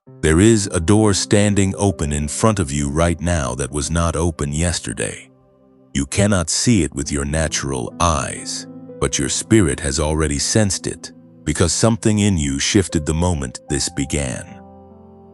There is a door standing open in front of you right now that was not open yesterday. You cannot see it with your natural eyes, but your spirit has already sensed it because something in you shifted the moment this began.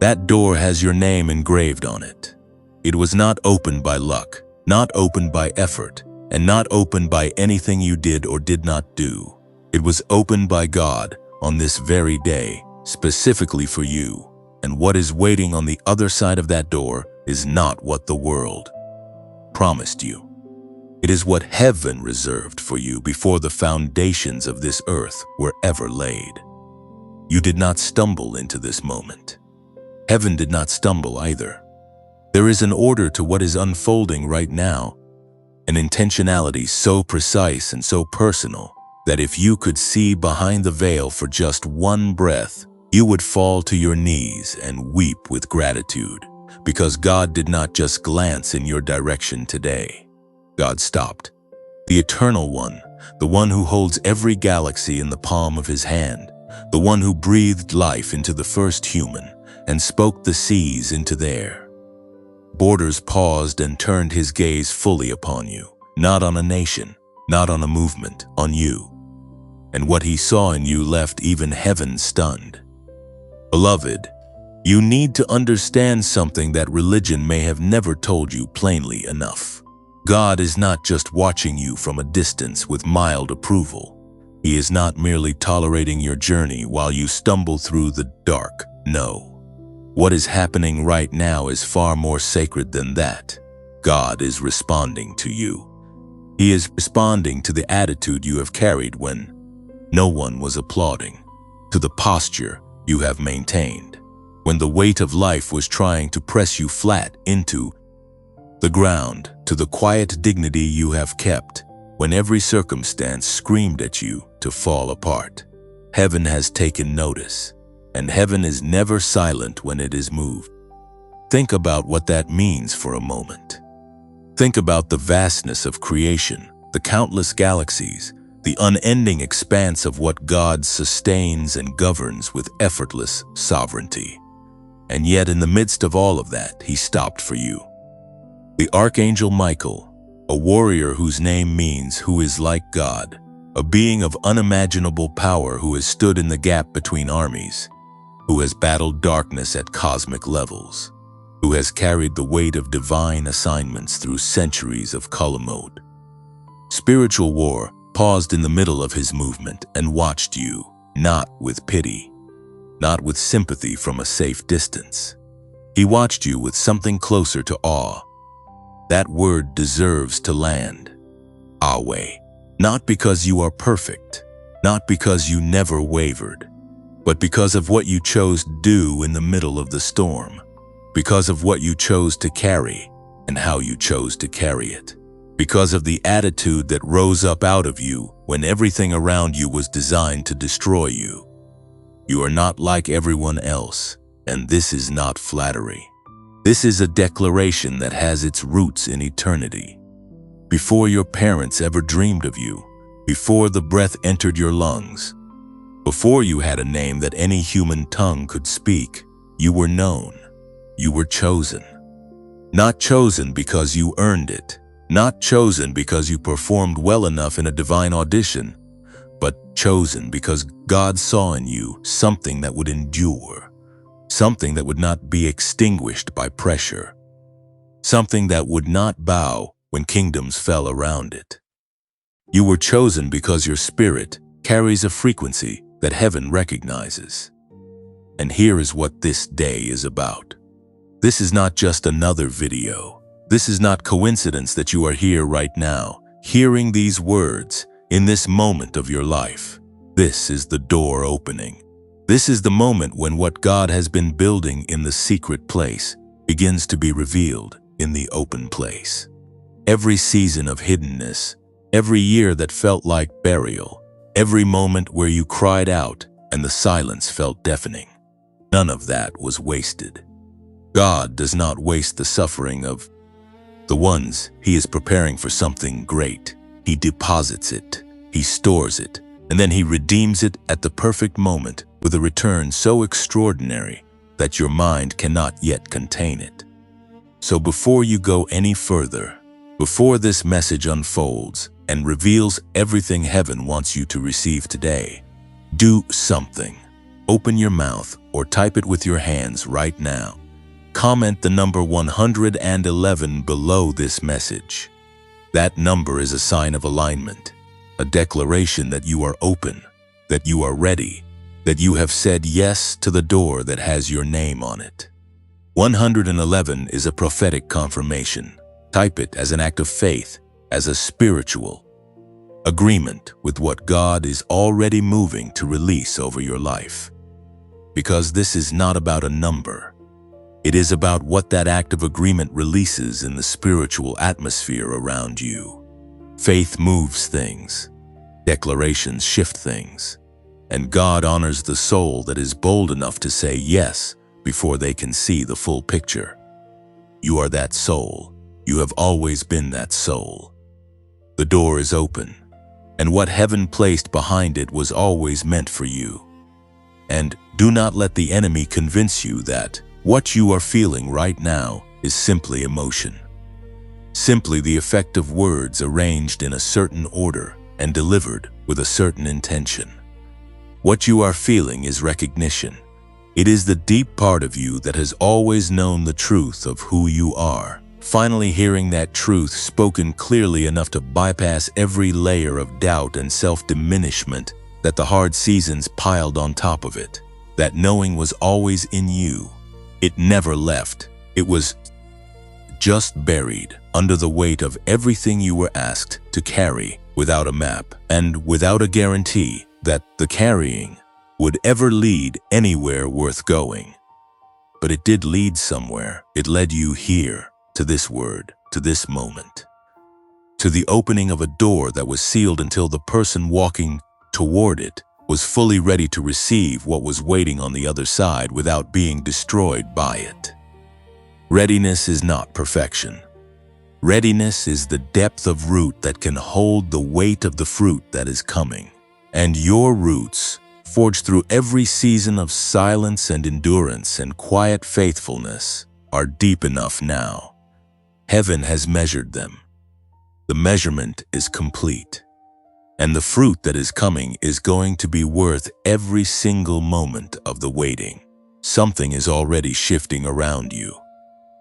That door has your name engraved on it. It was not opened by luck, not opened by effort, and not opened by anything you did or did not do. It was opened by God on this very day, specifically for you. And what is waiting on the other side of that door is not what the world promised you. It is what heaven reserved for you before the foundations of this earth were ever laid. You did not stumble into this moment. Heaven did not stumble either. There is an order to what is unfolding right now, an intentionality so precise and so personal that if you could see behind the veil for just one breath, you would fall to your knees and weep with gratitude because God did not just glance in your direction today. God stopped. The Eternal One, the one who holds every galaxy in the palm of his hand, the one who breathed life into the first human and spoke the seas into the air. Borders paused and turned his gaze fully upon you, not on a nation, not on a movement, on you. And what he saw in you left even heaven stunned. Beloved, you need to understand something that religion may have never told you plainly enough. God is not just watching you from a distance with mild approval. He is not merely tolerating your journey while you stumble through the dark. No. What is happening right now is far more sacred than that. God is responding to you. He is responding to the attitude you have carried when no one was applauding, to the posture you have maintained, when the weight of life was trying to press you flat into the ground, to the quiet dignity you have kept, when every circumstance screamed at you to fall apart. Heaven has taken notice, and heaven is never silent when it is moved. Think about what that means for a moment. Think about the vastness of creation, the countless galaxies, the unending expanse of what God sustains and governs with effortless sovereignty. And yet in the midst of all of that, he stopped for you. The Archangel Michael, a warrior whose name means who is like God, a being of unimaginable power who has stood in the gap between armies, who has battled darkness at cosmic levels, who has carried the weight of divine assignments through centuries of Kalamode. Spiritual war paused in the middle of his movement and watched you, not with pity, not with sympathy from a safe distance. He watched you with something closer to awe. That word deserves to land. Awe. Not because you are perfect, not because you never wavered, but because of what you chose to do in the middle of the storm, because of what you chose to carry and how you chose to carry it. Because of the attitude that rose up out of you when everything around you was designed to destroy you. You are not like everyone else, and this is not flattery. This is a declaration that has its roots in eternity. Before your parents ever dreamed of you, before the breath entered your lungs, before you had a name that any human tongue could speak, you were known. You were chosen. Not chosen because you earned it. Not chosen because you performed well enough in a divine audition, but chosen because God saw in you something that would endure, something that would not be extinguished by pressure, something that would not bow when kingdoms fell around it. You were chosen because your spirit carries a frequency that heaven recognizes. And here is what this day is about. This is not just another video. This is not coincidence that you are here right now, hearing these words in this moment of your life. This is the door opening. This is the moment when what God has been building in the secret place begins to be revealed in the open place. Every season of hiddenness, every year that felt like burial, every moment where you cried out and the silence felt deafening, none of that was wasted. God does not waste the suffering of the ones he is preparing for something great. He deposits it, he stores it, and then he redeems it at the perfect moment with a return so extraordinary that your mind cannot yet contain it. So before you go any further, before this message unfolds and reveals everything heaven wants you to receive today, do something. Open your mouth or type it with your hands right now. Comment the number 111 below this message. That number is a sign of alignment, a declaration that you are open, that you are ready, that you have said yes to the door that has your name on it. 111 is a prophetic confirmation. Type it as an act of faith, as a spiritual agreement with what God is already moving to release over your life. Because this is not about a number. It is about what that act of agreement releases in the spiritual atmosphere around you. Faith moves things. Declarations shift things. And God honors the soul that is bold enough to say yes before they can see the full picture. You are that soul. You have always been that soul. The door is open, and what heaven placed behind it was always meant for you. And do not let the enemy convince you that what you are feeling right now is simply emotion. Simply the effect of words arranged in a certain order and delivered with a certain intention. What you are feeling is recognition. It is the deep part of you that has always known the truth of who you are, finally hearing that truth spoken clearly enough to bypass every layer of doubt and self-diminishment that the hard seasons piled on top of it. That knowing was always in you. It never left. It was just buried under the weight of everything you were asked to carry without a map and without a guarantee that the carrying would ever lead anywhere worth going. But it did lead somewhere. It led you here, to this word, to this moment, to the opening of a door that was sealed until the person walking toward it was fully ready to receive what was waiting on the other side without being destroyed by it. Readiness is not perfection. Readiness is the depth of root that can hold the weight of the fruit that is coming. And your roots, forged through every season of silence and endurance and quiet faithfulness, are deep enough now. Heaven has measured them. The measurement is complete. And the fruit that is coming is going to be worth every single moment of the waiting. Something is already shifting around you.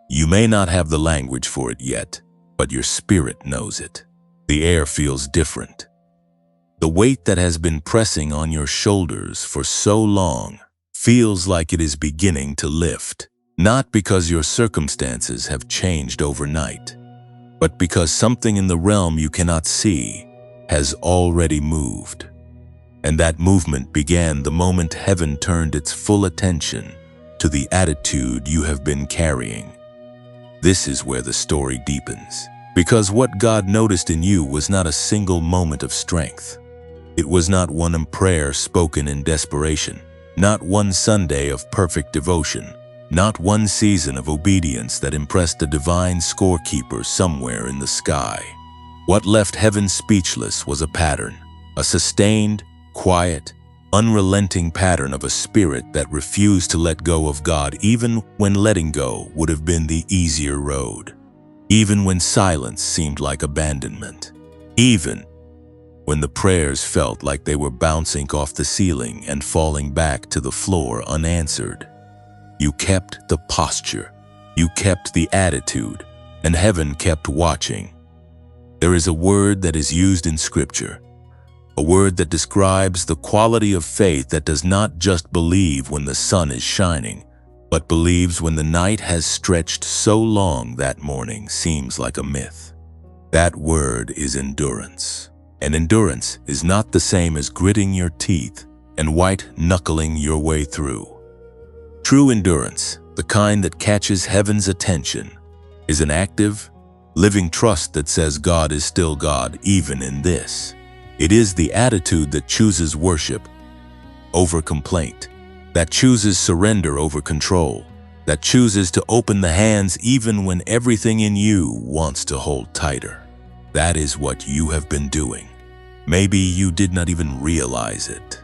You may not have the language for it yet, but your spirit knows it. The air feels different. The weight that has been pressing on your shoulders for so long feels like it is beginning to lift. Not because your circumstances have changed overnight, but because something in the realm you cannot see has already moved. And that movement began the moment heaven turned its full attention to the attitude you have been carrying. This is where the story deepens, because what God noticed in you was not a single moment of strength. It was not one prayer spoken in desperation, not one Sunday of perfect devotion, not one season of obedience that impressed a divine scorekeeper somewhere in the sky. What left heaven speechless was a pattern, a sustained, quiet, unrelenting pattern of a spirit that refused to let go of God even when letting go would have been the easier road, even when silence seemed like abandonment, even when the prayers felt like they were bouncing off the ceiling and falling back to the floor unanswered. You kept the posture, you kept the attitude, and heaven kept watching. There is a word that is used in Scripture, a word that describes the quality of faith that does not just believe when the sun is shining, but believes when the night has stretched so long that morning seems like a myth. That word is endurance. And endurance is not the same as gritting your teeth and white-knuckling your way through. True endurance, the kind that catches heaven's attention, is an active, living trust that says God is still God even in this. It is the attitude that chooses worship over complaint, that chooses surrender over control, that chooses to open the hands even when everything in you wants to hold tighter. That is what you have been doing. Maybe you did not even realize it.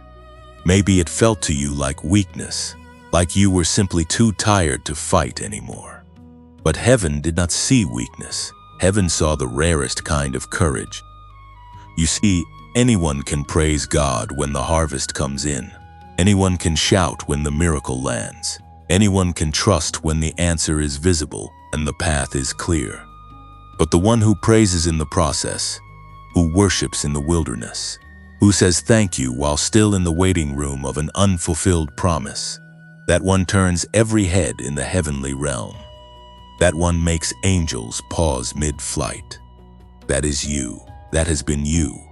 Maybe it felt to you like weakness, like you were simply too tired to fight anymore. But heaven did not see weakness. Heaven saw the rarest kind of courage. You see, anyone can praise God when the harvest comes in. Anyone can shout when the miracle lands. Anyone can trust when the answer is visible and the path is clear. But the one who praises in the process, who worships in the wilderness, who says thank you while still in the waiting room of an unfulfilled promise, that one turns every head in the heavenly realm. That one makes angels pause mid-flight. That is you. That has been you.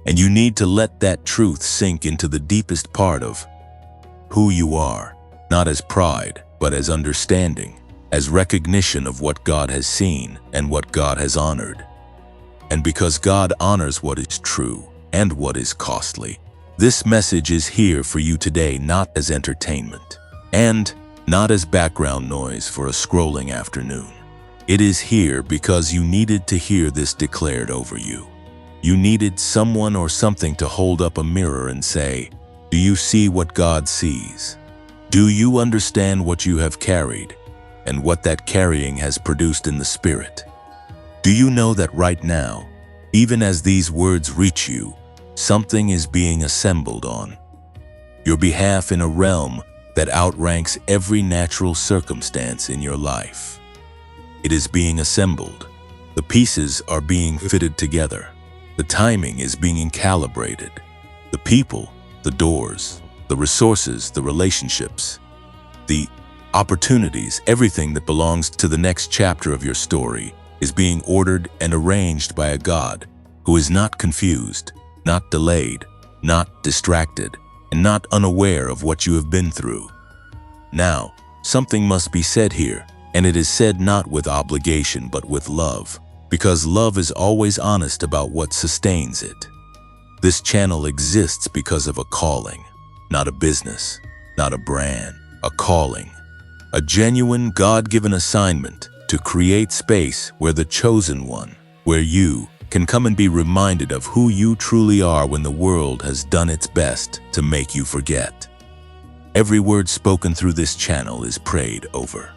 And you need to let that truth sink into the deepest part of who you are, not as pride, but as understanding, as recognition of what God has seen and what God has honored. And because God honors what is true and what is costly, this message is here for you today, not as entertainment and not as background noise for a scrolling afternoon. It is here because you needed to hear this declared over you. You needed someone or something to hold up a mirror and say, "Do you see what God sees? Do you understand what you have carried and what that carrying has produced in the spirit? Do you know that right now, even as these words reach you, something is being assembled on your behalf in a realm that outranks every natural circumstance in your life? It is being assembled. The pieces are being fitted together. The timing is being calibrated. The people, the doors, the resources, the relationships, the opportunities, everything that belongs to the next chapter of your story is being ordered and arranged by a God who is not confused, not delayed, not distracted, and not unaware of what you have been through. Now, something must be said here, and it is said not with obligation but with love, because love is always honest about what sustains it. This channel exists because of a calling, not a business, not a brand, a calling, a genuine God-given assignment to create space where the chosen one, where you can come and be reminded of who you truly are when the world has done its best to make you forget. Every word spoken through this channel is prayed over.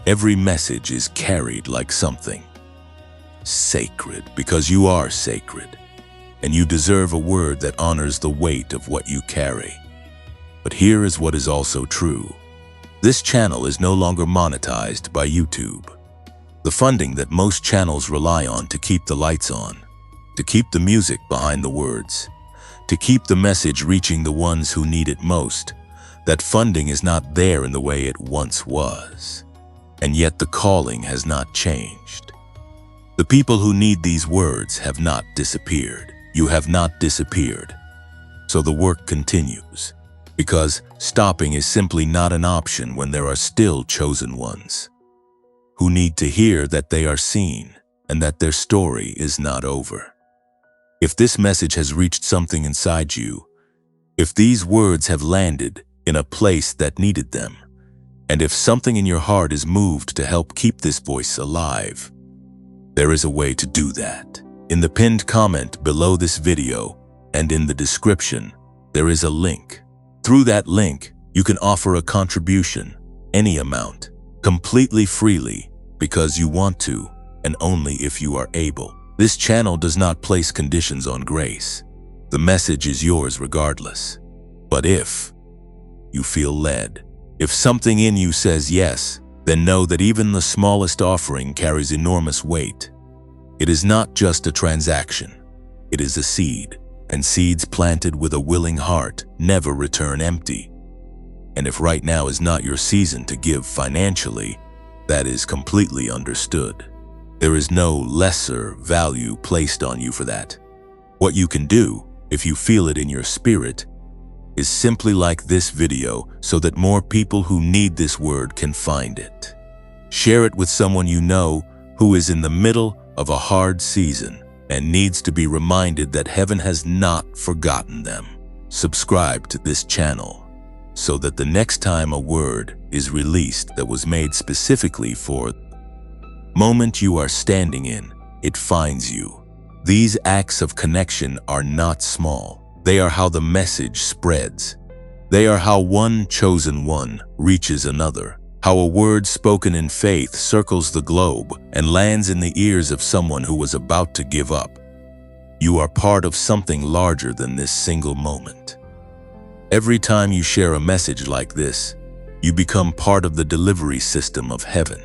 Every message is carried like something sacred, because you are sacred, and you deserve a word that honors the weight of what you carry. But here is what is also true. This channel is no longer monetized by YouTube. The funding that most channels rely on to keep the lights on, to keep the music behind the words, to keep the message reaching the ones who need it most, that funding is not there in the way it once was. And yet the calling has not changed. The people who need these words have not disappeared. You have not disappeared. So the work continues, because stopping is simply not an option when there are still chosen ones who need to hear that they are seen and that their story is not over. If this message has reached something inside you, if these words have landed in a place that needed them, and if something in your heart is moved to help keep this voice alive, there is a way to do that. In the pinned comment below this video and in the description, there is a link. Through that link, you can offer a contribution, any amount, completely freely, because you want to, and only if you are able. This channel does not place conditions on grace. The message is yours regardless. But if you feel led, if something in you says yes, then know that even the smallest offering carries enormous weight. It is not just a transaction. It is a seed, and seeds planted with a willing heart never return empty. And if right now is not your season to give financially, that is completely understood. There is no lesser value placed on you for that. What you can do, if you feel it in your spirit, is simply like this video so that more people who need this word can find it. Share it with someone you know who is in the middle of a hard season and needs to be reminded that heaven has not forgotten them. Subscribe to this channel so that the next time a word is released that was made specifically for the moment you are standing in, it finds you. These acts of connection are not small. They are how the message spreads. They are how one chosen one reaches another, how a word spoken in faith circles the globe and lands in the ears of someone who was about to give up. You are part of something larger than this single moment. Every time you share a message like this, you become part of the delivery system of heaven.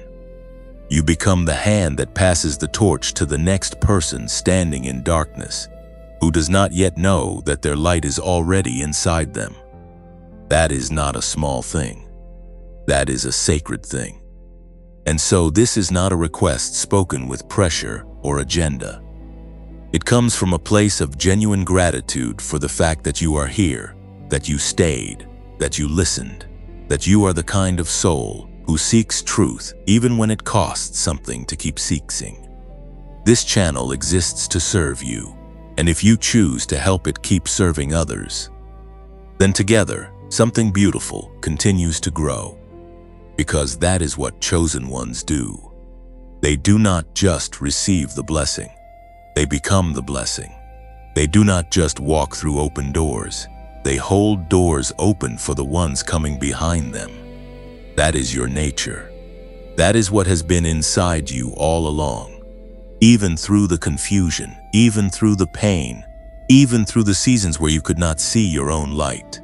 You become the hand that passes the torch to the next person standing in darkness, who does not yet know that their light is already inside them. That is not a small thing. That is a sacred thing. And so this is not a request spoken with pressure or agenda. It comes from a place of genuine gratitude for the fact that you are here, that you stayed, that you listened, that you are the kind of soul who seeks truth even when it costs something to keep seeking. This channel exists to serve you, and if you choose to help it keep serving others, then together something beautiful continues to grow, because that is what chosen ones do. They do not just receive the blessing, they become the blessing. They do not just walk through open doors, they hold doors open for the ones coming behind them. That is your nature. That is what has been inside you all along. Even through the confusion, even through the pain, even through the seasons where you could not see your own light.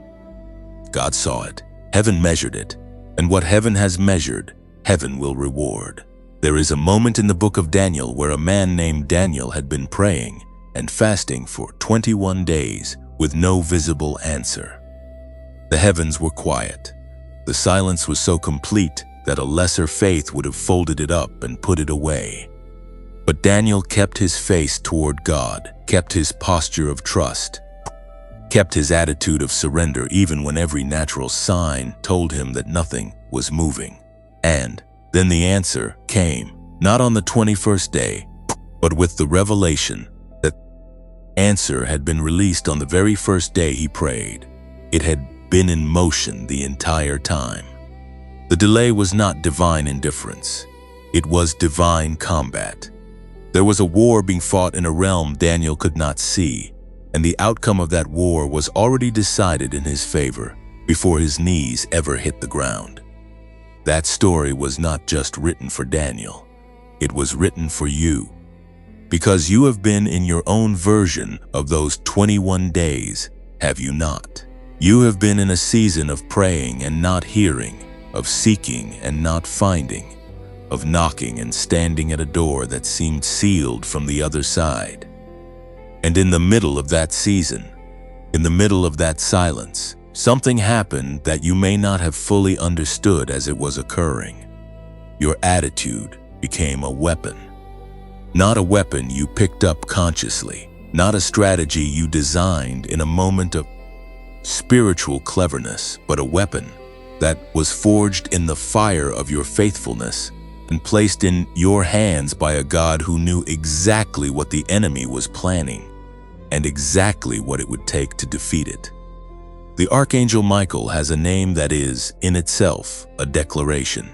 God saw it, heaven measured it, and what heaven has measured, heaven will reward. There is a moment in the book of Daniel where a man named Daniel had been praying and fasting for 21 days with no visible answer. The heavens were quiet. The silence was so complete that a lesser faith would have folded it up and put it away. But Daniel kept his face toward God, kept his posture of trust, kept his attitude of surrender even when every natural sign told him that nothing was moving. And then the answer came, not on the 21st day, but with the revelation that the answer had been released on the very first day he prayed. It had been in motion the entire time. The delay was not divine indifference. It was divine combat. There was a war being fought in a realm Daniel could not see, and the outcome of that war was already decided in his favor before his knees ever hit the ground. That story was not just written for Daniel. It was written for you, because you have been in your own version of those 21 days, have you not? You have been in a season of praying and not hearing, of seeking and not finding, of knocking and standing at a door that seemed sealed from the other side. And in the middle of that season, in the middle of that silence, something happened that you may not have fully understood as it was occurring. Your attitude became a weapon. Not a weapon you picked up consciously, not a strategy you designed in a moment of spiritual cleverness, but a weapon that was forged in the fire of your faithfulness and placed in your hands by a God who knew exactly what the enemy was planning and exactly what it would take to defeat it. The Archangel Michael has a name that is, in itself, a declaration.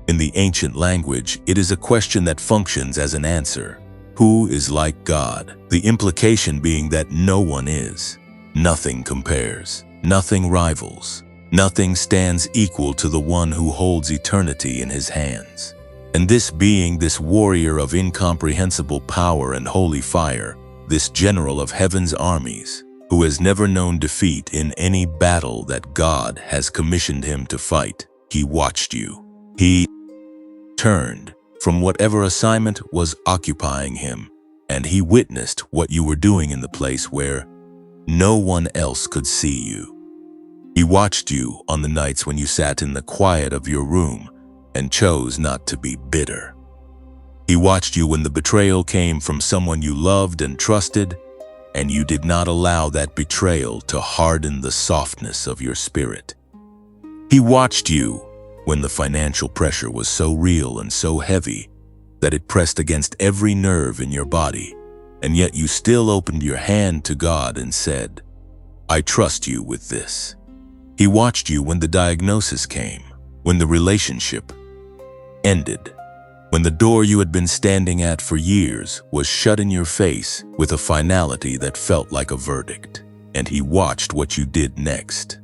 In the ancient language, it is a question that functions as an answer. Who is like God? The implication being that no one is. Nothing compares. Nothing rivals. Nothing stands equal to the one who holds eternity in his hands. And this being, this warrior of incomprehensible power and holy fire, this general of heaven's armies, who has never known defeat in any battle that God has commissioned him to fight, he watched you. He turned from whatever assignment was occupying him, and he witnessed what you were doing in the place where no one else could see you. He watched you on the nights when you sat in the quiet of your room and chose not to be bitter. He watched you when the betrayal came from someone you loved and trusted, and you did not allow that betrayal to harden the softness of your spirit. He watched you when the financial pressure was so real and so heavy that it pressed against every nerve in your body, and yet you still opened your hand to God and said, "I trust you with this." He watched you when the diagnosis came, when the relationship ended, when the door you had been standing at for years was shut in your face with a finality that felt like a verdict, and he watched what you did next.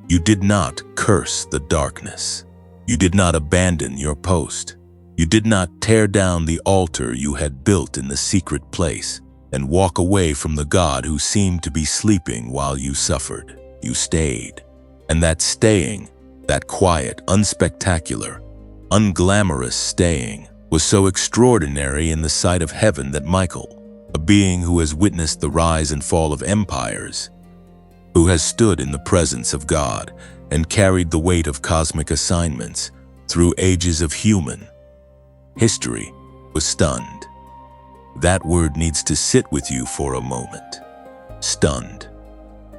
You did not curse the darkness. You did not abandon your post. You did not tear down the altar you had built in the secret place and walk away from the God who seemed to be sleeping while you suffered. You stayed. And that staying, that quiet, unspectacular, unglamorous staying, was so extraordinary in the sight of heaven that Michael, a being who has witnessed the rise and fall of empires, who has stood in the presence of God and carried the weight of cosmic assignments through ages of human history, was stunned. That word needs to sit with you for a moment. Stunned.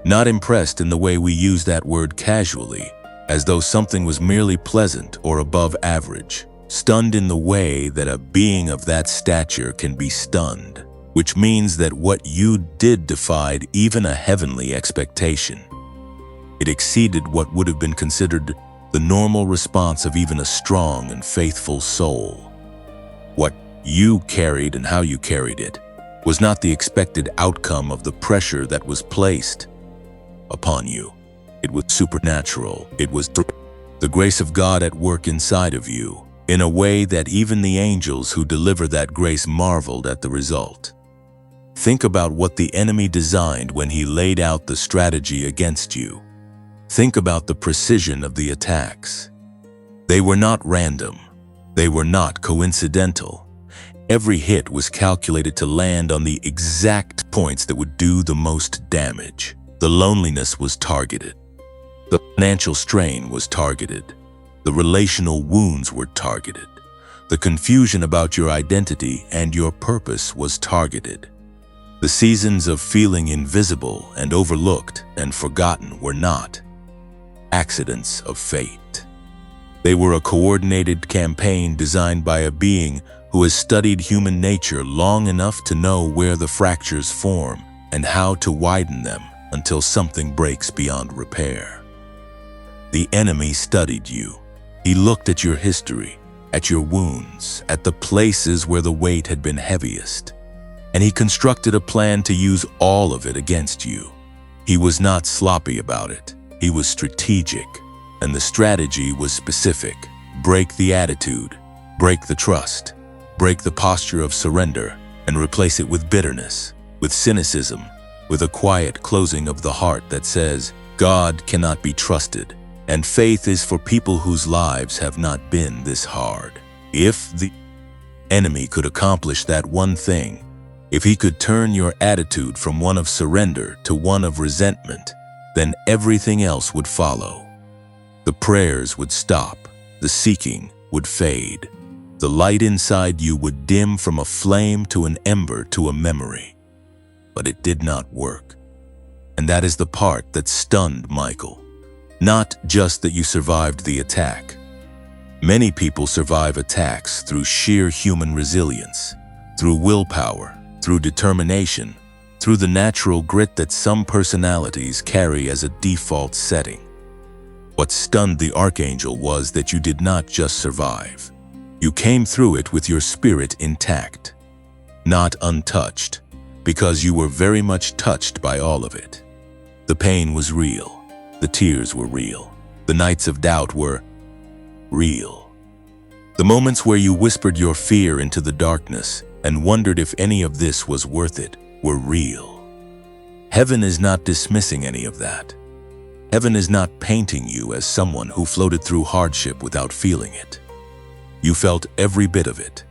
Not impressed in the way we use that word casually, as though something was merely pleasant or above average. Stunned in the way that a being of that stature can be stunned, which means that what you did defied even a heavenly expectation. It exceeded what would have been considered the normal response of even a strong and faithful soul. What you carried and how you carried it was not the expected outcome of the pressure that was placed upon you. It was supernatural. It was the grace of God at work inside of you in a way that even the angels who deliver that grace marveled at the result. Think about what the enemy designed when he laid out the strategy against you. Think about the precision of the attacks. They were not random. They were not coincidental. Every hit was calculated to land on the exact points that would do the most damage. The loneliness was targeted. The financial strain was targeted. The relational wounds were targeted. The confusion about your identity and your purpose was targeted. The seasons of feeling invisible and overlooked and forgotten were not accidents of fate. They were a coordinated campaign designed by a being who has studied human nature long enough to know where the fractures form and how to widen them until something breaks beyond repair. The enemy studied you. He looked at your history, at your wounds, at the places where the weight had been heaviest, and he constructed a plan to use all of it against you. He was not sloppy about it. He was strategic, and the strategy was specific. Break the attitude, break the trust, break the posture of surrender, and replace it with bitterness, with cynicism, with a quiet closing of the heart that says, God cannot be trusted, and faith is for people whose lives have not been this hard. If the enemy could accomplish that one thing, if he could turn your attitude from one of surrender to one of resentment, then everything else would follow. The prayers would stop, the seeking would fade, the light inside you would dim from a flame to an ember to a memory. But it did not work. And that is the part that stunned Michael. Not just that you survived the attack. Many people survive attacks through sheer human resilience, through willpower, through determination, through the natural grit that some personalities carry as a default setting. What stunned the archangel was that you did not just survive. You came through it with your spirit intact, not untouched, because you were very much touched by all of it. The pain was real. The tears were real. The nights of doubt were real. The moments where you whispered your fear into the darkness and wondered if any of this was worth it were real. Heaven is not dismissing any of that. Heaven is not painting you as someone who floated through hardship without feeling it. You felt every bit of it.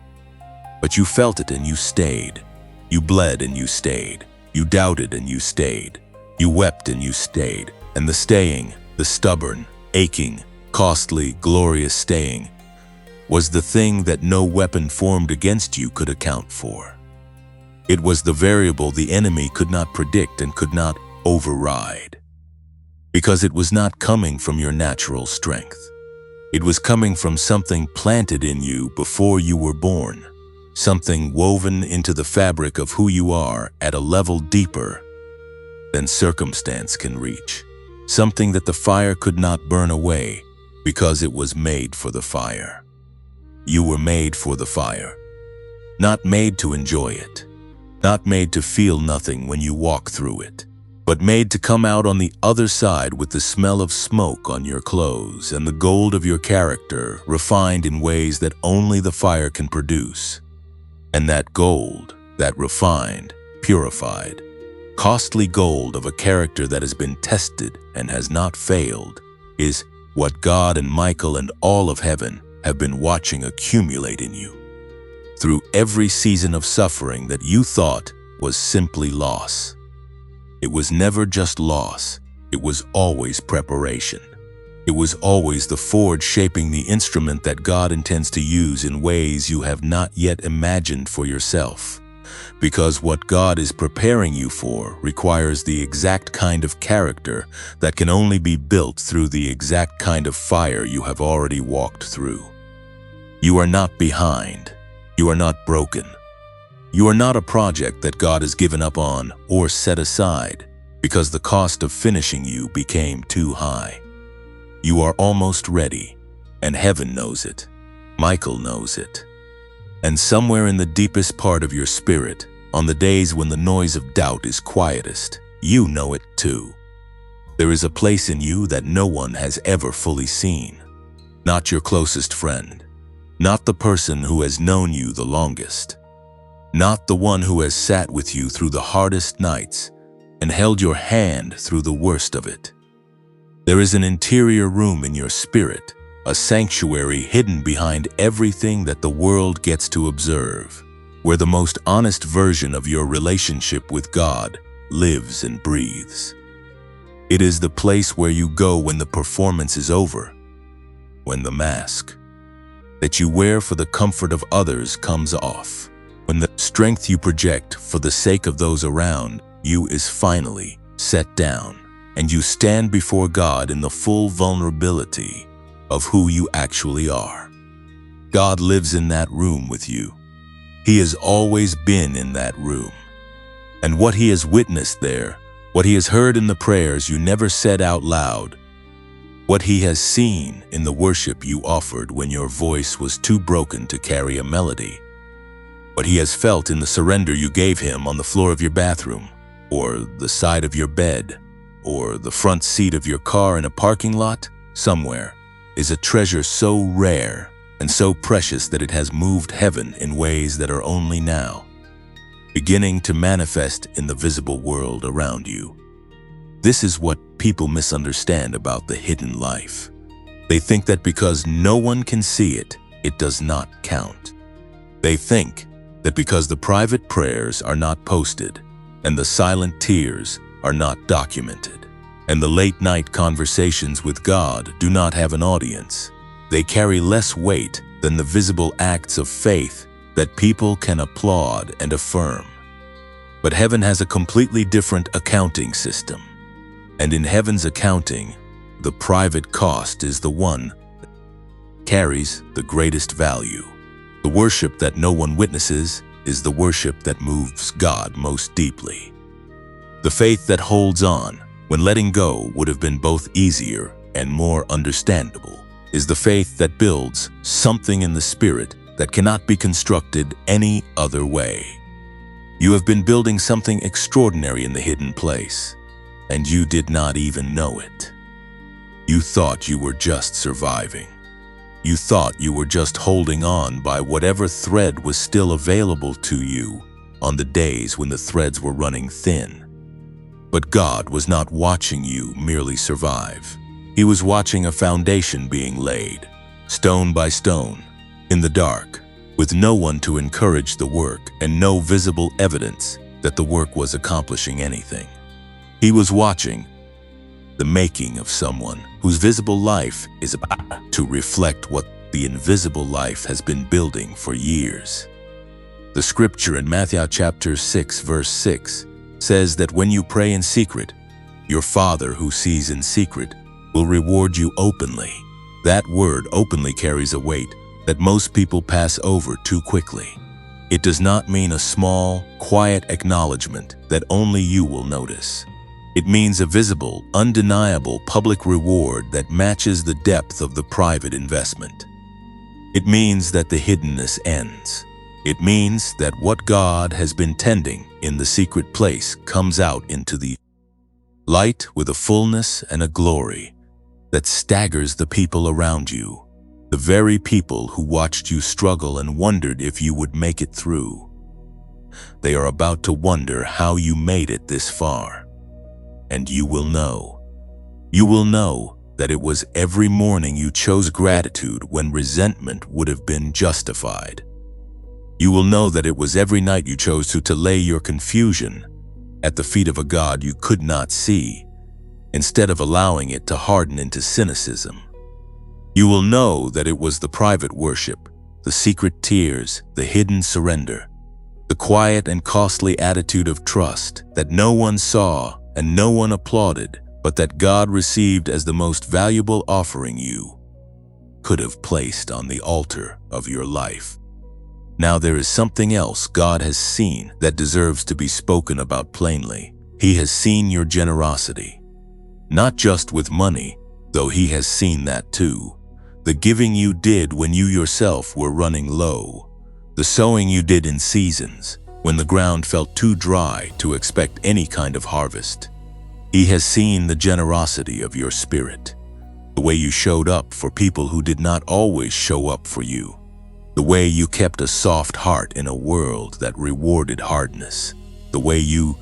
But you felt it and you stayed. You bled and you stayed. You doubted and you stayed. You wept and you stayed. And the staying, the stubborn, aching, costly, glorious staying, was the thing that no weapon formed against you could account for. It was the variable the enemy could not predict and could not override. Because it was not coming from your natural strength. It was coming from something planted in you before you were born, something woven into the fabric of who you are at a level deeper than circumstance can reach, something that the fire could not burn away because it was made for the fire. You were made for the fire, not made to enjoy it, not made to feel nothing when you walk through it, but made to come out on the other side with the smell of smoke on your clothes and the gold of your character refined in ways that only the fire can produce. And that gold, that refined, purified, costly gold of a character that has been tested and has not failed, is what God and Michael and all of heaven have been watching accumulate in you. Through every season of suffering that you thought was simply loss. It was never just loss, it was always preparation. It was always the forge shaping the instrument that God intends to use in ways you have not yet imagined for yourself. Because what God is preparing you for requires the exact kind of character that can only be built through the exact kind of fire you have already walked through. You are not behind. You are not broken. You are not a project that God has given up on or set aside because the cost of finishing you became too high. You are almost ready, and heaven knows it. Michael knows it. And somewhere in the deepest part of your spirit, on the days when the noise of doubt is quietest, you know it too. There is a place in you that no one has ever fully seen. Not your closest friend. Not the person who has known you the longest. Not the one who has sat with you through the hardest nights and held your hand through the worst of it. There is an interior room in your spirit, a sanctuary hidden behind everything that the world gets to observe, where the most honest version of your relationship with God lives and breathes. It is the place where you go when the performance is over, when the mask that you wear for the comfort of others comes off, when the strength you project for the sake of those around you is finally set down, and you stand before God in the full vulnerability of who you actually are. God lives in that room with you. He has always been in that room. And what He has witnessed there, what He has heard in the prayers you never said out loud, what He has seen in the worship you offered when your voice was too broken to carry a melody, what He has felt in the surrender you gave Him on the floor of your bathroom, or the side of your bed, or the front seat of your car in a parking lot somewhere, is a treasure so rare and so precious that it has moved heaven in ways that are only now beginning to manifest in the visible world around you. This is what people misunderstand about the hidden life. They think that because no one can see it, it does not count. They think that because the private prayers are not posted, and the silent tears are not documented, and the late-night conversations with God do not have an audience, they carry less weight than the visible acts of faith that people can applaud and affirm. But heaven has a completely different accounting system. And in heaven's accounting, the private cost is the one that carries the greatest value. The worship that no one witnesses is the worship that moves God most deeply. The faith that holds on when letting go would have been both easier and more understandable is the faith that builds something in the spirit that cannot be constructed any other way. You have been building something extraordinary in the hidden place, and you did not even know it. You thought you were just surviving. You thought you were just holding on by whatever thread was still available to you on the days when the threads were running thin. But God was not watching you merely survive. He was watching a foundation being laid, stone by stone, in the dark, with no one to encourage the work and no visible evidence that the work was accomplishing anything. He was watching the making of someone whose visible life is about to reflect what the invisible life has been building for years. The scripture in Matthew chapter 6, verse 6 says that when you pray in secret, your Father who sees in secret will reward you openly. That word openly carries a weight that most people pass over too quickly. It does not mean a small, quiet acknowledgement that only you will notice. It means a visible, undeniable public reward that matches the depth of the private investment. It means that the hiddenness ends. It means that what God has been tending in the secret place comes out into the Light with a fullness and a glory that staggers the people around you, the very people who watched you struggle and wondered if you would make it through. They are about to wonder how you made it this far. And you will know. You will know that it was every morning you chose gratitude when resentment would have been justified. You will know that it was every night you chose to lay your confusion at the feet of a God you could not see, instead of allowing it to harden into cynicism. You will know that it was the private worship, the secret tears, the hidden surrender, the quiet and costly attitude of trust that no one saw and no one applauded, but that God received as the most valuable offering you could have placed on the altar of your life. Now there is something else God has seen that deserves to be spoken about plainly. He has seen your generosity. Not just with money, though He has seen that too. The giving you did when you yourself were running low. The sowing you did in seasons when the ground felt too dry to expect any kind of harvest. He has seen the generosity of your spirit. The way you showed up for people who did not always show up for you. The way you kept a soft heart in a world that rewarded hardness. The way you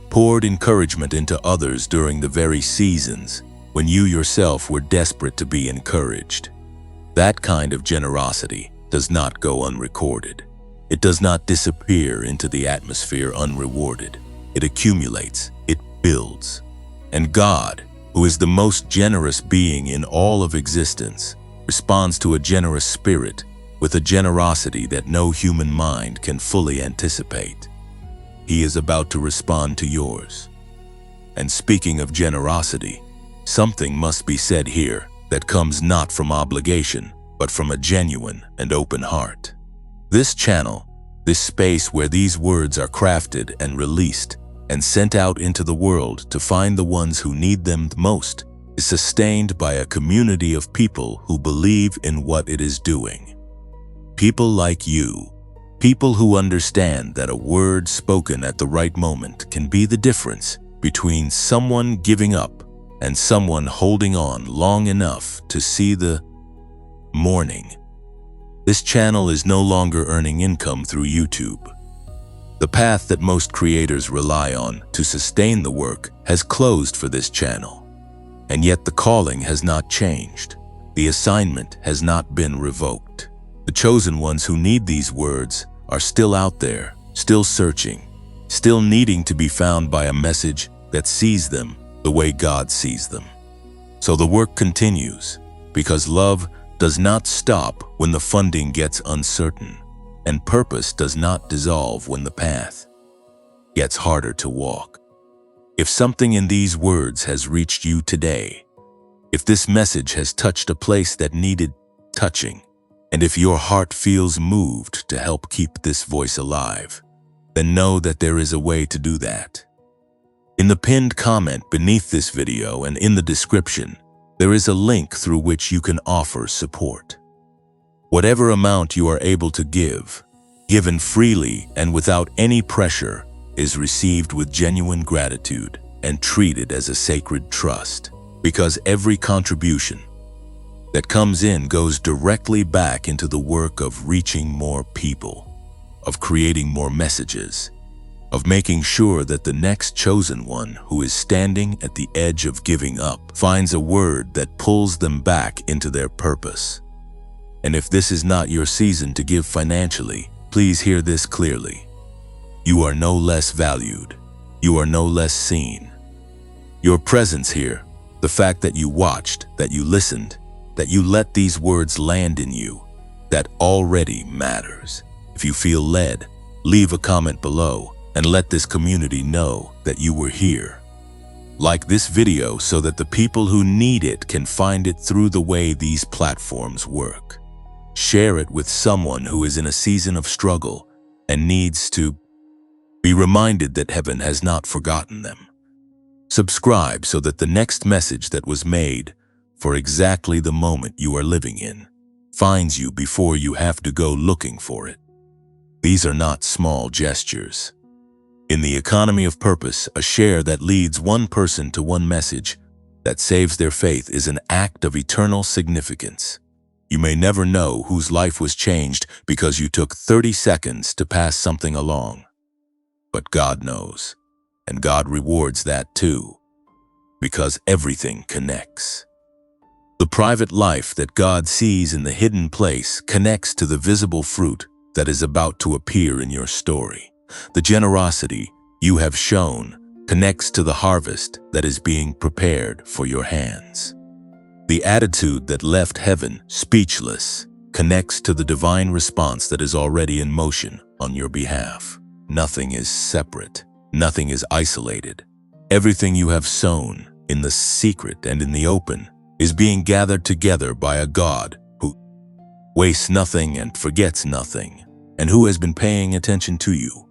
poured encouragement into others during the very seasons when you yourself were desperate to be encouraged. That kind of generosity does not go unrecorded. It does not disappear into the atmosphere unrewarded. It accumulates, it builds. And God, who is the most generous being in all of existence, responds to a generous spirit with a generosity that no human mind can fully anticipate. He is about to respond to yours. And speaking of generosity, something must be said here that comes not from obligation, but from a genuine and open heart. This channel, this space where these words are crafted and released and sent out into the world to find the ones who need them the most, is sustained by a community of people who believe in what it is doing. People like you, people who understand that a word spoken at the right moment can be the difference between someone giving up and someone holding on long enough to see the morning. This channel is no longer earning income through YouTube. The path that most creators rely on to sustain the work has closed for this channel. And yet the calling has not changed. The assignment has not been revoked. The chosen ones who need these words are still out there, still searching, still needing to be found by a message that sees them the way God sees them. So the work continues, because love does not stop when the funding gets uncertain, and purpose does not dissolve when the path gets harder to walk. If something in these words has reached you today, if this message has touched a place that needed touching, and if your heart feels moved to help keep this voice alive, then know that there is a way to do that. In the pinned comment beneath this video and in the description, there is a link through which you can offer support. Whatever amount you are able to give, given freely and without any pressure, is received with genuine gratitude and treated as a sacred trust, because every contribution that comes in goes directly back into the work of reaching more people, of creating more messages, of making sure that the next chosen one who is standing at the edge of giving up finds a word that pulls them back into their purpose. And if this is not your season to give financially, please hear this clearly. You are no less valued. You are no less seen. Your presence here, the fact that you watched, that you listened, that you let these words land in you, that already matters. If you feel led, leave a comment below and let this community know that you were here. Like this video so that the people who need it can find it through the way these platforms work. Share it with someone who is in a season of struggle and needs to be reminded that heaven has not forgotten them. Subscribe so that the next message that was made for exactly the moment you are living in finds you before you have to go looking for it. These are not small gestures. In the economy of purpose, a share that leads one person to one message that saves their faith is an act of eternal significance. You may never know whose life was changed because you took 30 seconds to pass something along. But God knows, and God rewards that too, because everything connects. The private life that God sees in the hidden place connects to the visible fruit that is about to appear in your story. The generosity you have shown connects to the harvest that is being prepared for your hands. The attitude that left heaven speechless connects to the divine response that is already in motion on your behalf. Nothing is separate. Nothing is isolated. Everything you have sown in the secret and in the open is being gathered together by a God who wastes nothing and forgets nothing, and who has been paying attention to you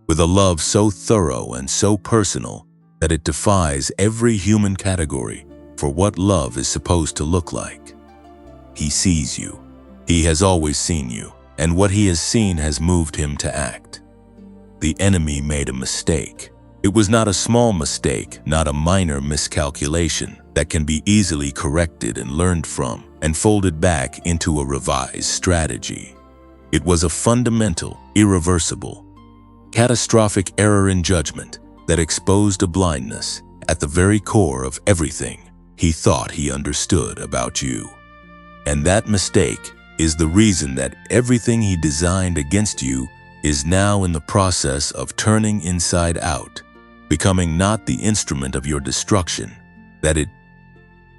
with a love so thorough and so personal that it defies every human category for what love is supposed to look like. He sees you. He has always seen you, and what he has seen has moved him to act. The enemy made a mistake. It was not a small mistake, not a minor miscalculation that can be easily corrected and learned from and folded back into a revised strategy. It was a fundamental, irreversible, catastrophic error in judgment that exposed a blindness at the very core of everything he thought he understood about you. And that mistake is the reason that everything he designed against you is now in the process of turning inside out, becoming not the instrument of your destruction that it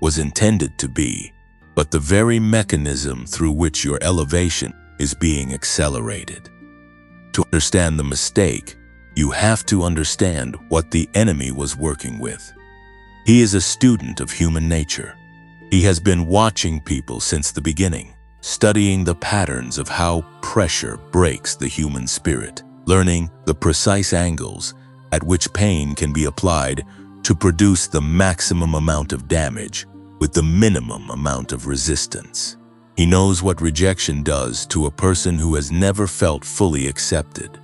was intended to be, but the very mechanism through which your elevation is being accelerated. To understand the mistake, you have to understand what the enemy was working with. He is a student of human nature. He has been watching people since the beginning, studying the patterns of how pressure breaks the human spirit, learning the precise angles at which pain can be applied to produce the maximum amount of damage with the minimum amount of resistance. He knows what rejection does to a person who has never felt fully accepted.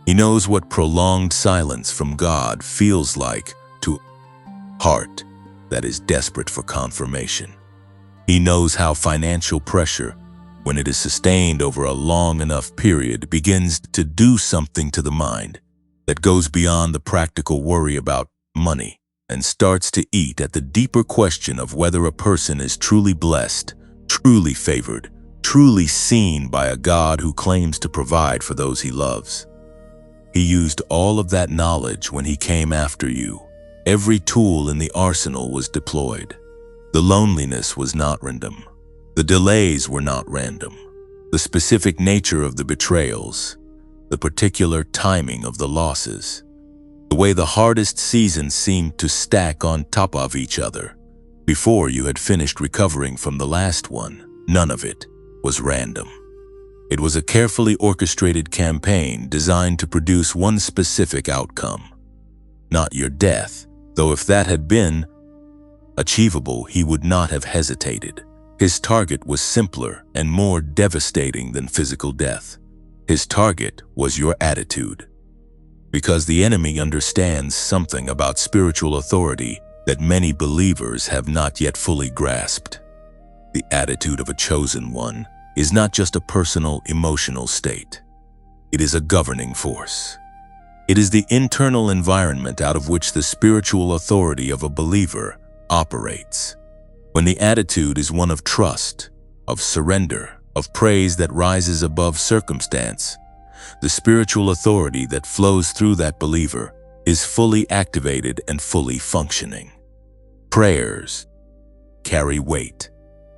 He knows what prolonged silence from God feels like to a heart that is desperate for confirmation. He knows how financial pressure, when it is sustained over a long enough period, begins to do something to the mind that goes beyond the practical worry about money and starts to eat at the deeper question of whether a person is truly blessed, truly favored, truly seen by a God who claims to provide for those he loves. He used all of that knowledge when he came after you. Every tool in the arsenal was deployed. The loneliness was not random. The delays were not random. The specific nature of the betrayals, the particular timing of the losses, the way the hardest seasons seemed to stack on top of each other before you had finished recovering from the last one, none of it was random. It was a carefully orchestrated campaign designed to produce one specific outcome. Not your death, though if that had been achievable, he would not have hesitated. His target was simpler and more devastating than physical death. His target was your attitude. Because the enemy understands something about spiritual authority that many believers have not yet fully grasped. The attitude of a chosen one is not just a personal, emotional state. It is a governing force. It is the internal environment out of which the spiritual authority of a believer operates. When the attitude is one of trust, of surrender, of praise that rises above circumstance, the spiritual authority that flows through that believer is fully activated and fully functioning. Prayers carry weight.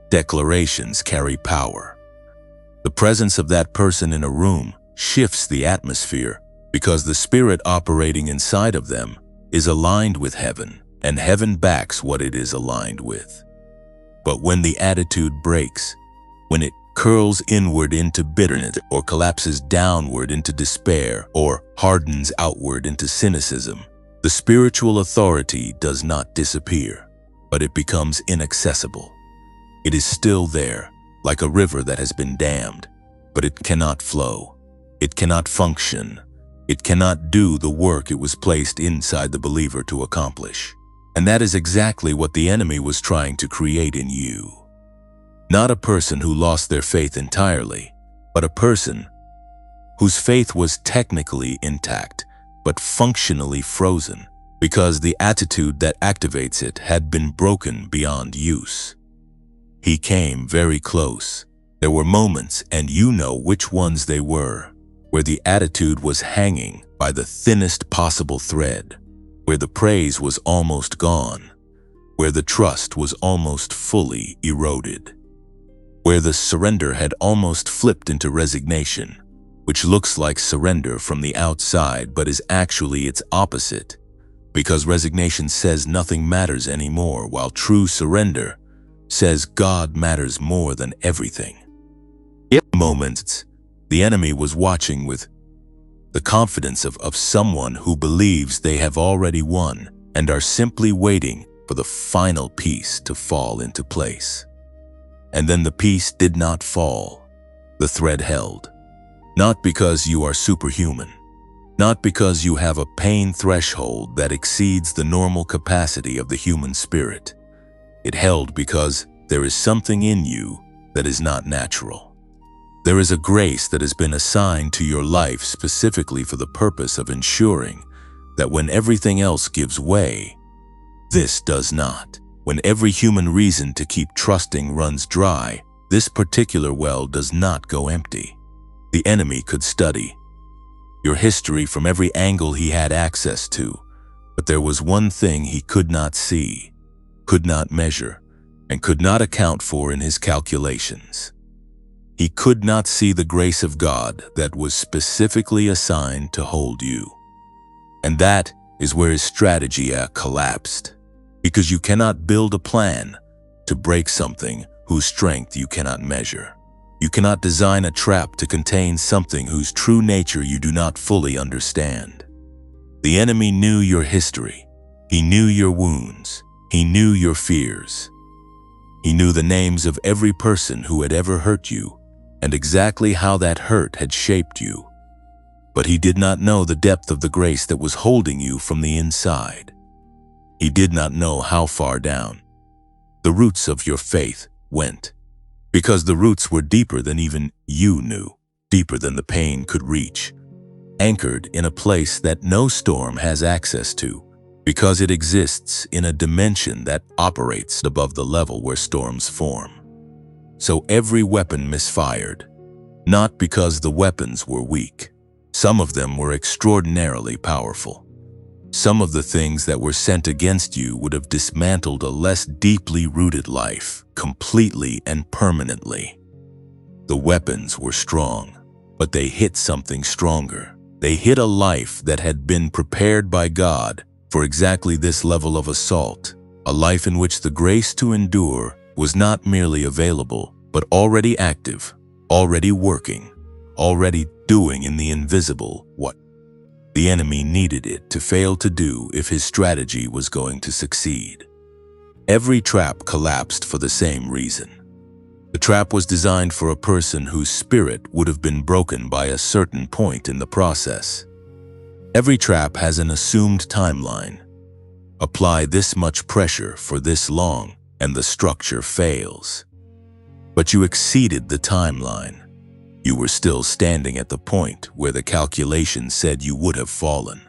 Declarations carry power. The presence of that person in a room shifts the atmosphere because the spirit operating inside of them is aligned with heaven, and heaven backs what it is aligned with. But when the attitude breaks, when it curls inward into bitterness or collapses downward into despair or hardens outward into cynicism, the spiritual authority does not disappear, but it becomes inaccessible. It is still there, like a river that has been dammed, but it cannot flow. It cannot function. It cannot do the work it was placed inside the believer to accomplish. And that is exactly what the enemy was trying to create in you. Not a person who lost their faith entirely, but a person whose faith was technically intact, but functionally frozen, because the attitude that activates it had been broken beyond use. He came very close. There were moments, and you know which ones they were, where the attitude was hanging by the thinnest possible thread, where the praise was almost gone, where the trust was almost fully eroded, where the surrender had almost flipped into resignation, which looks like surrender from the outside but is actually its opposite, because resignation says nothing matters anymore, while true surrender says God matters more than everything. In moments, the enemy was watching with the confidence of someone who believes they have already won and are simply waiting for the final piece to fall into place. And then the piece did not fall. The thread held. Not because you are superhuman, not because you have a pain threshold that exceeds the normal capacity of the human spirit. It held because there is something in you that is not natural. There is a grace that has been assigned to your life specifically for the purpose of ensuring that when everything else gives way, this does not. When every human reason to keep trusting runs dry, this particular well does not go empty. The enemy could study your history from every angle he had access to, but there was one thing he could not see, could not measure, and could not account for in his calculations. He could not see the grace of God that was specifically assigned to hold you. And that is where his strategy collapsed. Because you cannot build a plan to break something whose strength you cannot measure. You cannot design a trap to contain something whose true nature you do not fully understand. The enemy knew your history. He knew your wounds. He knew your fears. He knew the names of every person who had ever hurt you and exactly how that hurt had shaped you. But he did not know the depth of the grace that was holding you from the inside. He did not know how far down the roots of your faith went, because the roots were deeper than even you knew, deeper than the pain could reach, anchored in a place that no storm has access to, because it exists in a dimension that operates above the level where storms form. So every weapon misfired, not because the weapons were weak. Some of them were extraordinarily powerful. Some of the things that were sent against you would have dismantled a less deeply rooted life, completely and permanently. The weapons were strong, but they hit something stronger. They hit a life that had been prepared by God for exactly this level of assault, a life in which the grace to endure was not merely available, but already active, already working, already doing in the invisible what the enemy needed it to fail to do if his strategy was going to succeed. Every trap collapsed for the same reason. The trap was designed for a person whose spirit would have been broken by a certain point in the process. Every trap has an assumed timeline. Apply this much pressure for this long, and the structure fails. But you exceeded the timeline. You were still standing at the point where the calculation said you would have fallen.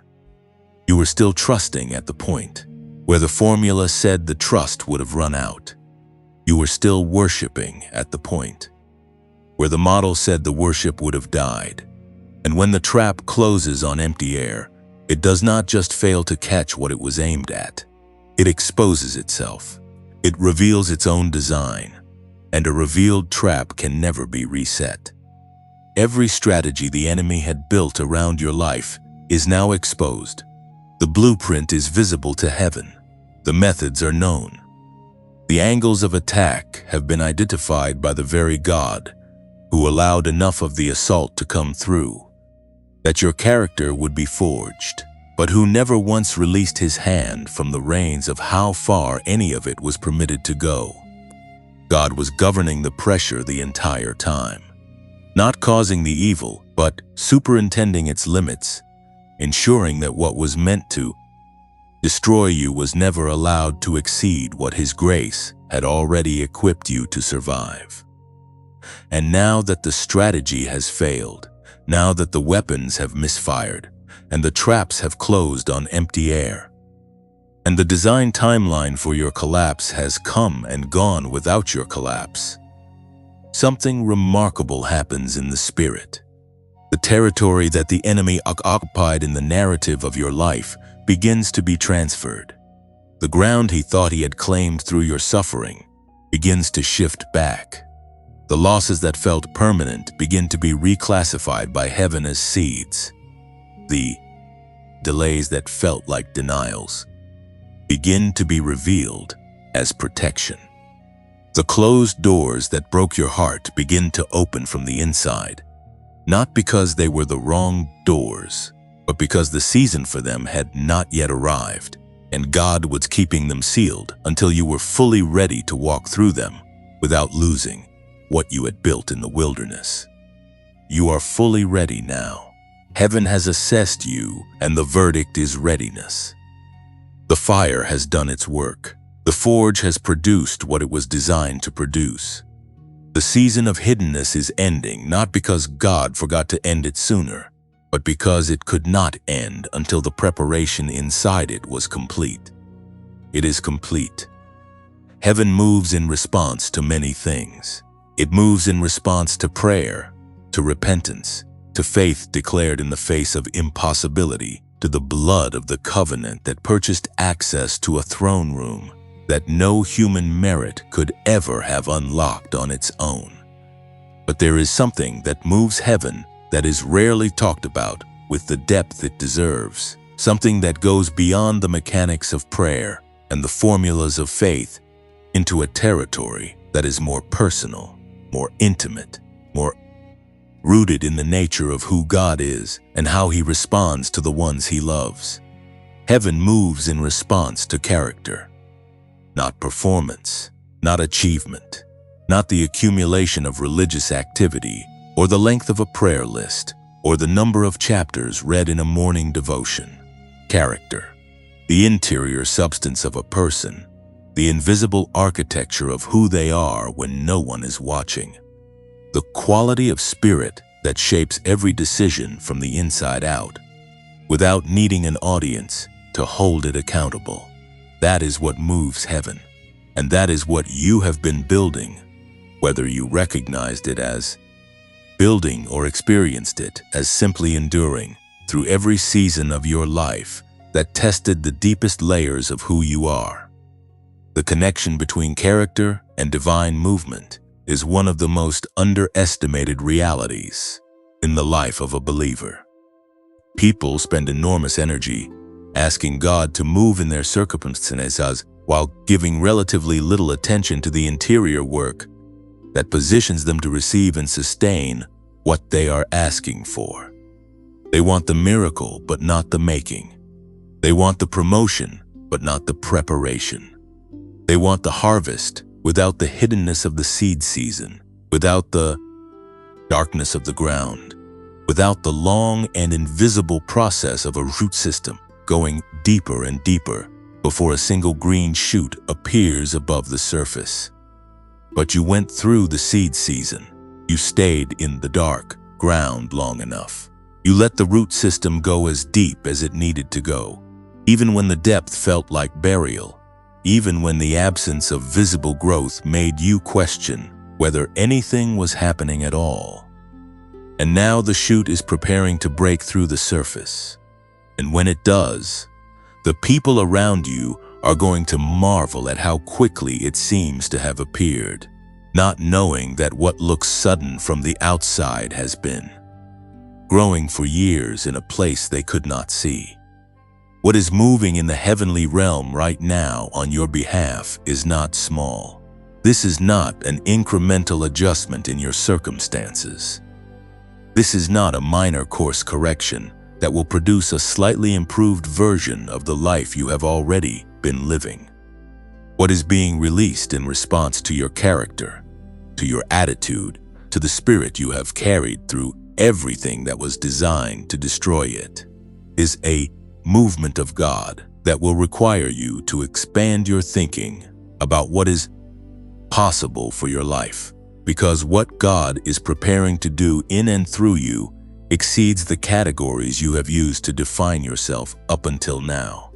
You were still trusting at the point where the formula said the trust would have run out. You were still worshiping at the point where the model said the worship would have died. And when the trap closes on empty air, it does not just fail to catch what it was aimed at. It exposes itself. It reveals its own design, and a revealed trap can never be reset. Every strategy the enemy had built around your life is now exposed. The blueprint is visible to heaven. The methods are known. The angles of attack have been identified by the very God who allowed enough of the assault to come through, that your character would be forged, but who never once released his hand from the reins of how far any of it was permitted to go. God was governing the pressure the entire time, not causing the evil, but superintending its limits, ensuring that what was meant to destroy you was never allowed to exceed what His grace had already equipped you to survive. And now that the strategy has failed, now that the weapons have misfired, and the traps have closed on empty air, and the design timeline for your collapse has come and gone without your collapse, something remarkable happens in the spirit. The territory that the enemy occupied in the narrative of your life begins to be transferred. The ground he thought he had claimed through your suffering begins to shift back. The losses that felt permanent begin to be reclassified by heaven as seeds. The delays that felt like denials begin to be revealed as protection. The closed doors that broke your heart begin to open from the inside, not because they were the wrong doors, but because the season for them had not yet arrived, and God was keeping them sealed until you were fully ready to walk through them without losing what you had built in the wilderness. You are fully ready now. Heaven has assessed you, and the verdict is readiness. The fire has done its work. The forge has produced what it was designed to produce. The season of hiddenness is ending, not because God forgot to end it sooner, but because it could not end until the preparation inside it was complete. It is complete. Heaven moves in response to many things. It moves in response to prayer, to repentance, to faith declared in the face of impossibility, to the blood of the covenant that purchased access to a throne room that no human merit could ever have unlocked on its own. But there is something that moves heaven that is rarely talked about with the depth it deserves, something that goes beyond the mechanics of prayer and the formulas of faith into a territory that is more personal, more intimate, more rooted in the nature of who God is and how He responds to the ones He loves. Heaven moves in response to character, not performance, not achievement, not the accumulation of religious activity or the length of a prayer list or the number of chapters read in a morning devotion. Character, the interior substance of a person, the invisible architecture of who they are when no one is watching. The quality of spirit that shapes every decision from the inside out, without needing an audience to hold it accountable. That is what moves heaven, and that is what you have been building, whether you recognized it as building or experienced it as simply enduring through every season of your life that tested the deepest layers of who you are. The connection between character and divine movement is one of the most underestimated realities in the life of a believer. People spend enormous energy asking God to move in their circumstances while giving relatively little attention to the interior work that positions them to receive and sustain what they are asking for. They want the miracle, but not the making. They want the promotion, but not the preparation. They want the harvest without the hiddenness of the seed season, without the darkness of the ground, without the long and invisible process of a root system going deeper and deeper before a single green shoot appears above the surface. But you went through the seed season. You stayed in the dark ground long enough. You let the root system go as deep as it needed to go, even when the depth felt like burial, even when the absence of visible growth made you question whether anything was happening at all. And now the shoot is preparing to break through the surface. And when it does, the people around you are going to marvel at how quickly it seems to have appeared, not knowing that what looks sudden from the outside has been growing for years in a place they could not see. What is moving in the heavenly realm right now on your behalf is not small. This is not an incremental adjustment in your circumstances. This is not a minor course correction that will produce a slightly improved version of the life you have already been living. What is being released in response to your character, to your attitude, to the spirit you have carried through everything that was designed to destroy it. is a movement of God that will require you to expand your thinking about what is possible for your life, because what God is preparing to do in and through you exceeds the categories you have used to define yourself up until now.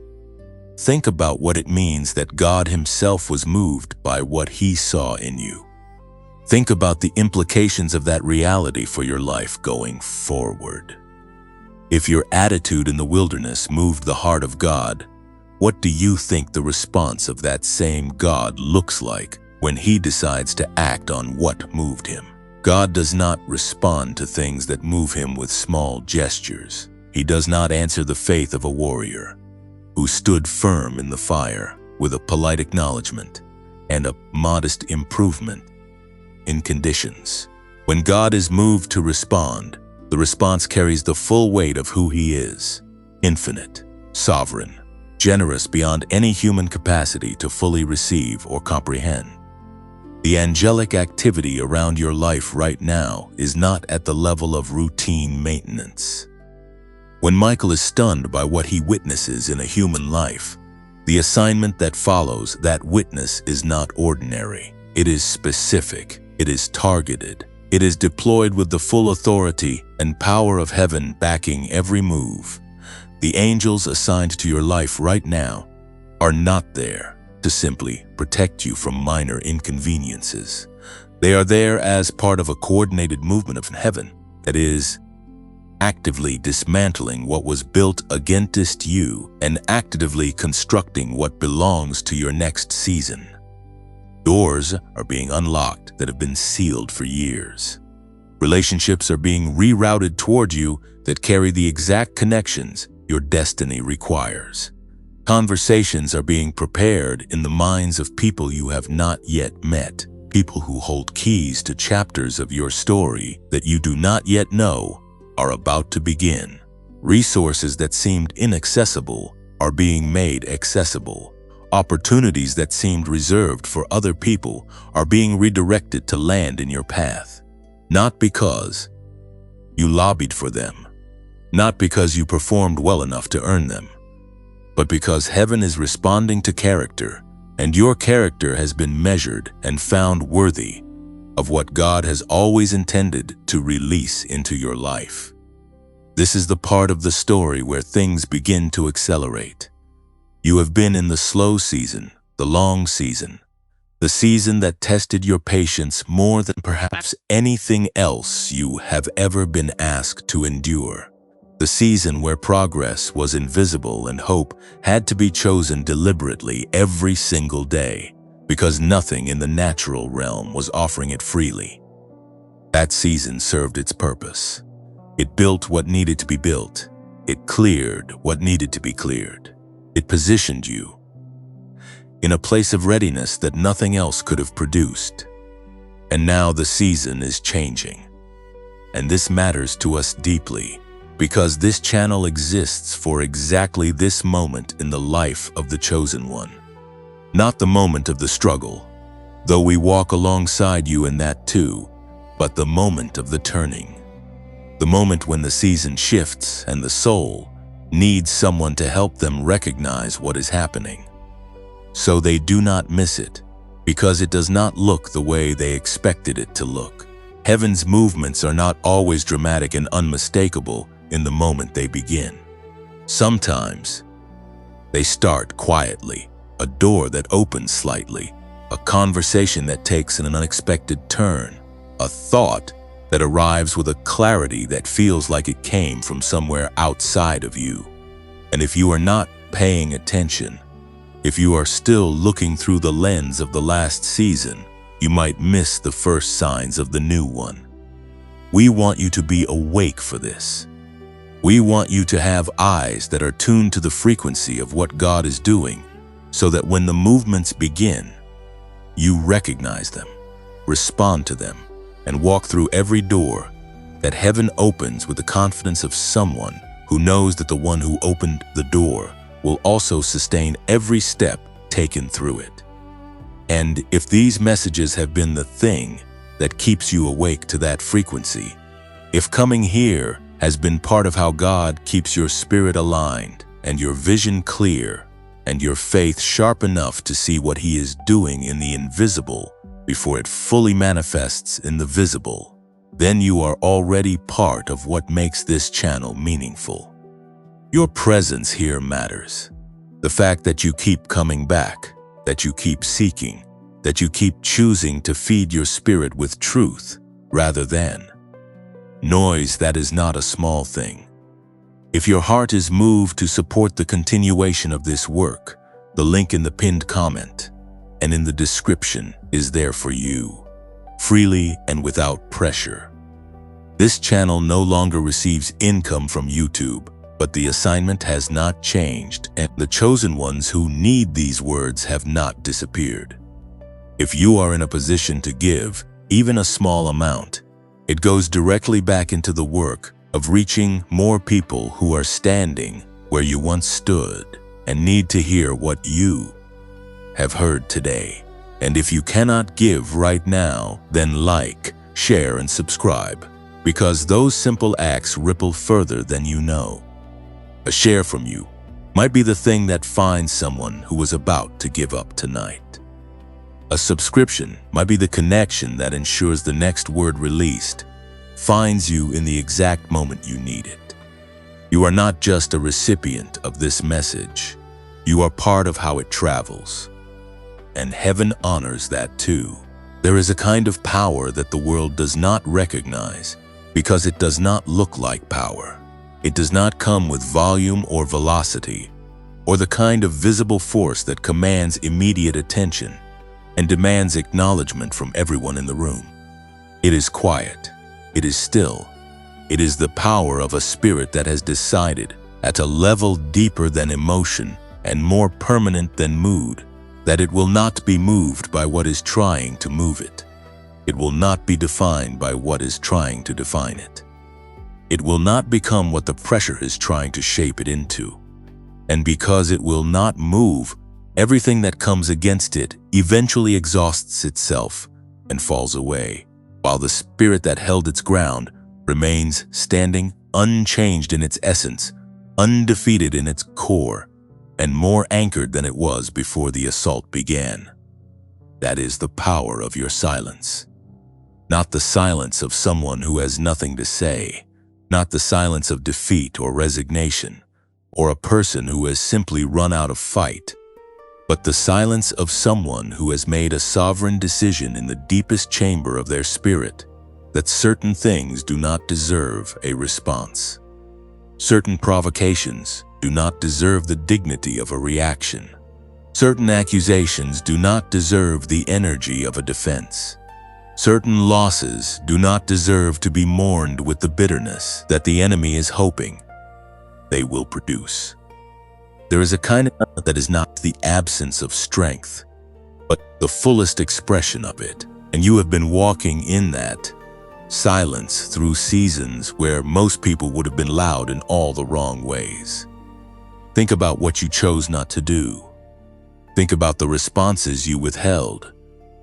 Think about what it means that God Himself was moved by what He saw in you. Think about the implications of that reality for your life going forward. If your attitude in the wilderness moved the heart of God, what do you think the response of that same God looks like when He decides to act on what moved Him? God does not respond to things that move Him with small gestures. He does not answer the faith of a warrior who stood firm in the fire with a polite acknowledgement and a modest improvement in conditions. When God is moved to respond, the response carries the full weight of who He is: infinite, sovereign, generous beyond any human capacity to fully receive or comprehend. The angelic activity around your life right now is not at the level of routine maintenance. When Michael is stunned by what he witnesses in a human life, the assignment that follows that witness is not ordinary. It is specific. It is targeted. It is deployed with the full authority and power of heaven backing every move. The angels assigned to your life right now are not there to simply protect you from minor inconveniences. They are there as part of a coordinated movement of heaven that is actively dismantling what was built against you and actively constructing what belongs to your next season. Doors are being unlocked that have been sealed for years. Relationships are being rerouted toward you that carry the exact connections your destiny requires. Conversations are being prepared in the minds of people you have not yet met, people who hold keys to chapters of your story that you do not yet know are about to begin. Resources that seemed inaccessible are being made accessible. Opportunities that seemed reserved for other people are being redirected to land in your path. Not because you lobbied for them, not because you performed well enough to earn them, but because heaven is responding to character, and your character has been measured and found worthy of what God has always intended to release into your life. This is the part of the story where things begin to accelerate. You have been in the slow season, the long season, the season that tested your patience more than perhaps anything else you have ever been asked to endure. The season where progress was invisible and hope had to be chosen deliberately every single day, because nothing in the natural realm was offering it freely. That season served its purpose. It built what needed to be built. It cleared what needed to be cleared. It positioned you in a place of readiness that nothing else could have produced. And now the season is changing. And this matters to us deeply, because this channel exists for exactly this moment in the life of the chosen one. Not the moment of the struggle, though we walk alongside you in that too, but the moment of the turning. The moment when the season shifts and the soul needs someone to help them recognize what is happening, so they do not miss it, because it does not look the way they expected it to look. Heaven's movements are not always dramatic and unmistakable in the moment they begin. Sometimes they start quietly, a door that opens slightly, a conversation that takes an unexpected turn, a thought that arrives with a clarity that feels like it came from somewhere outside of you. And if you are not paying attention, if you are still looking through the lens of the last season, you might miss the first signs of the new one. We want you to be awake for this. We want you to have eyes that are tuned to the frequency of what God is doing, so that when the movements begin, you recognize them, respond to them, and walk through every door that heaven opens with the confidence of someone who knows that the one who opened the door will also sustain every step taken through it. And if these messages have been the thing that keeps you awake to that frequency, if coming here has been part of how God keeps your spirit aligned and your vision clear and your faith sharp enough to see what He is doing in the invisible before it fully manifests in the visible. Then you are already part of what makes this channel meaningful. Your presence here matters. The fact that you keep coming back, that you keep seeking, that you keep choosing to feed your spirit with truth rather than noise, that is not a small thing. If your heart is moved to support the continuation of this work, the link in the pinned comment and in the description is there for you, freely and without pressure. This channel no longer receives income from YouTube, but the assignment has not changed, and the chosen ones who need these words have not disappeared. If you are in a position to give, even a small amount, it goes directly back into the work of reaching more people who are standing where you once stood and need to hear what you have heard today. And if you cannot give right now, then like, share, and subscribe, because those simple acts ripple further than you know. A share from you might be the thing that finds someone who was about to give up tonight. A subscription might be the connection that ensures the next word released finds you in the exact moment you need it. You are not just a recipient of this message. You are part of how it travels. And heaven honors that too. There is a kind of power that the world does not recognize because it does not look like power. It does not come with volume or velocity, or the kind of visible force that commands immediate attention and demands acknowledgement from everyone in the room. It is quiet. It is still. It is the power of a spirit that has decided, at a level deeper than emotion and more permanent than mood, that it will not be moved by what is trying to move it. It will not be defined by what is trying to define it. It will not become what the pressure is trying to shape it into. And because it will not move, everything that comes against it eventually exhausts itself and falls away, while the spirit that held its ground remains standing, unchanged in its essence, undefeated in its core, and more anchored than it was before the assault began. That is the power of your silence. Not the silence of someone who has nothing to say, not the silence of defeat or resignation, or a person who has simply run out of fight, but the silence of someone who has made a sovereign decision in the deepest chamber of their spirit that certain things do not deserve a response. Certain provocations do not deserve the dignity of a reaction. Certain accusations do not deserve the energy of a defense. Certain losses do not deserve to be mourned with the bitterness that the enemy is hoping they will produce. There is a kind of that is not the absence of strength, but the fullest expression of it, and you have been walking in that silence through seasons where most people would have been loud in all the wrong ways. Think about what you chose not to do. Think about the responses you withheld,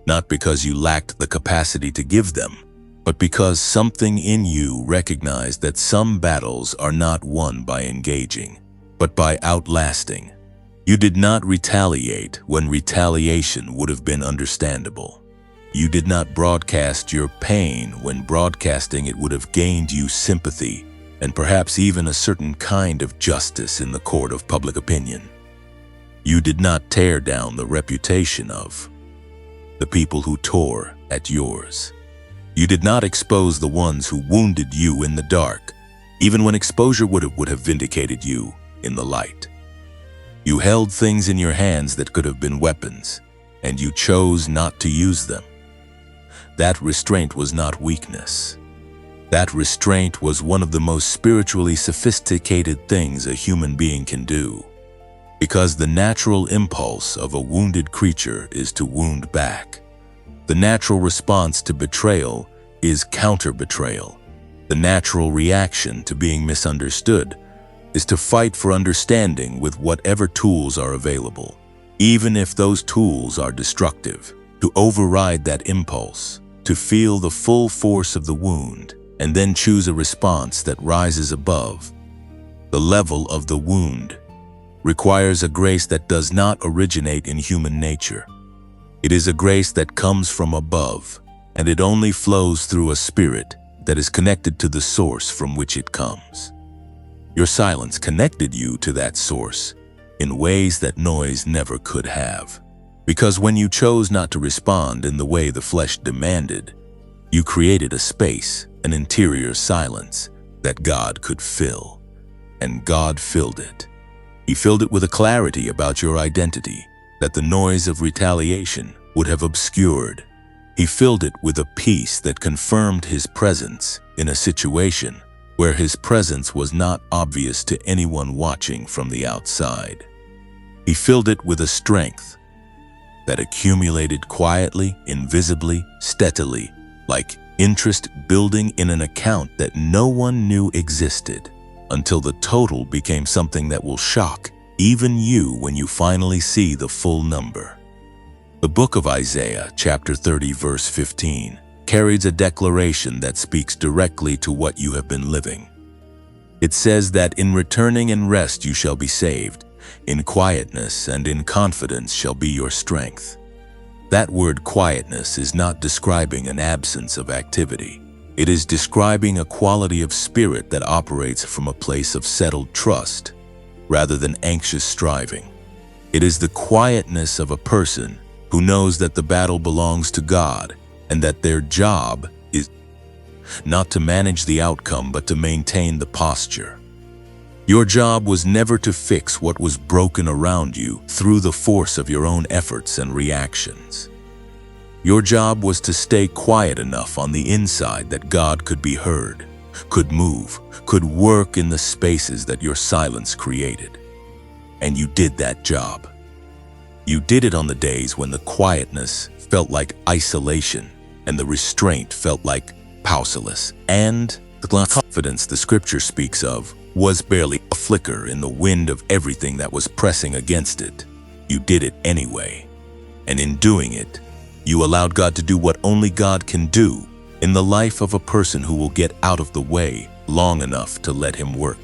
not because you lacked the capacity to give them, but because something in you recognized that some battles are not won by engaging, but by outlasting. You did not retaliate when retaliation would have been understandable. You did not broadcast your pain when broadcasting it would have gained you sympathy and perhaps even a certain kind of justice in the court of public opinion. You did not tear down the reputation of the people who tore at yours. You did not expose the ones who wounded you in the dark, even when exposure would have vindicated you in the light. You held things in your hands that could have been weapons, and you chose not to use them. That restraint was not weakness. That restraint was one of the most spiritually sophisticated things a human being can do, because the natural impulse of a wounded creature is to wound back. The natural response to betrayal is counter-betrayal. The natural reaction to being misunderstood is to fight for understanding with whatever tools are available, even if those tools are destructive, to override that impulse, to feel the full force of the wound, and then choose a response that rises above the level of the wound, requires a grace that does not originate in human nature. It is a grace that comes from above, and it only flows through a spirit that is connected to the source from which it comes. Your silence connected you to that source in ways that noise never could have. Because when you chose not to respond in the way the flesh demanded, you created a space, an interior silence that God could fill. And God filled it. He filled it with a clarity about your identity that the noise of retaliation would have obscured. He filled it with a peace that confirmed His presence in a situation where His presence was not obvious to anyone watching from the outside. He filled it with a strength that accumulated quietly, invisibly, steadily, like interest building in an account that no one knew existed, until the total became something that will shock even you when you finally see the full number. The book of Isaiah, chapter 30, verse 15, carries a declaration that speaks directly to what you have been living. It says that in returning and rest you shall be saved, in quietness and in confidence shall be your strength. That word quietness is not describing an absence of activity. It is describing a quality of spirit that operates from a place of settled trust, rather than anxious striving. It is the quietness of a person who knows that the battle belongs to God and that their job is not to manage the outcome but to maintain the posture. Your job was never to fix what was broken around you through the force of your own efforts and reactions. Your job was to stay quiet enough on the inside that God could be heard, could move, could work in the spaces that your silence created. And you did that job. You did it on the days when the quietness felt like isolation and the restraint felt like powerless, and the confidence the scripture speaks of was barely a flicker in the wind of everything that was pressing against it. You did it anyway. And in doing it, you allowed God to do what only God can do in the life of a person who will get out of the way long enough to let Him work.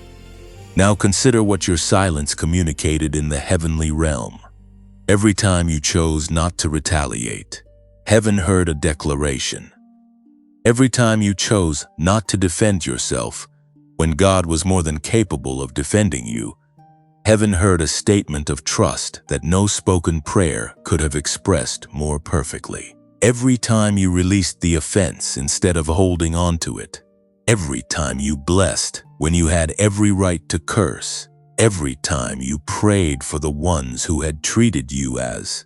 Now consider what your silence communicated in the heavenly realm. Every time you chose not to retaliate, heaven heard a declaration. Every time you chose not to defend yourself, when God was more than capable of defending you, heaven heard a statement of trust that no spoken prayer could have expressed more perfectly. Every time you released the offense instead of holding on to it, every time you blessed when you had every right to curse, every time you prayed for the ones who had treated you as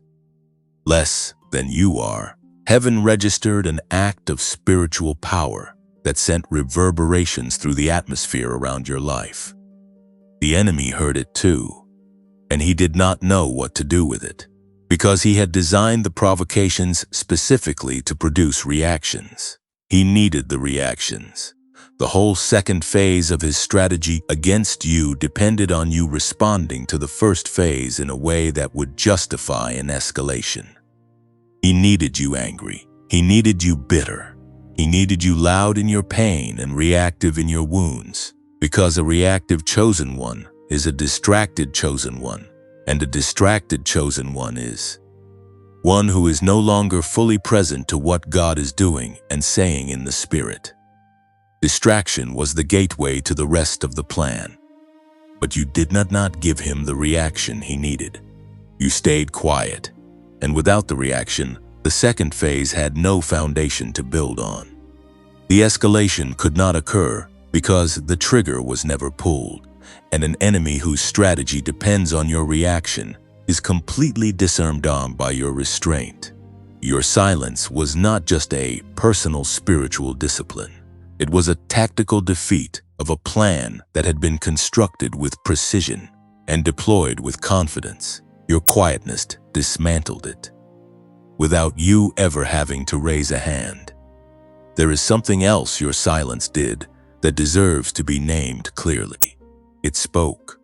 less than you are, heaven registered an act of spiritual power that sent reverberations through the atmosphere around your life. The enemy heard it too, and he did not know what to do with it, because he had designed the provocations specifically to produce reactions. He needed the reactions. The whole second phase of his strategy against you depended on you responding to the first phase in a way that would justify an escalation. He needed you angry. He needed you bitter. He needed you loud in your pain and reactive in your wounds, because a reactive chosen one is a distracted chosen one, and a distracted chosen one is one who is no longer fully present to what God is doing and saying in the Spirit. Distraction was the gateway to the rest of the plan, but you did not give him the reaction he needed. You stayed quiet, and without the reaction, the second phase had no foundation to build on. The escalation could not occur because the trigger was never pulled, and an enemy whose strategy depends on your reaction is completely disarmed by your restraint. Your silence was not just a personal spiritual discipline. It was a tactical defeat of a plan that had been constructed with precision and deployed with confidence. Your quietness dismantled it, without you ever having to raise a hand. There is something else your silence did that deserves to be named clearly. It spoke.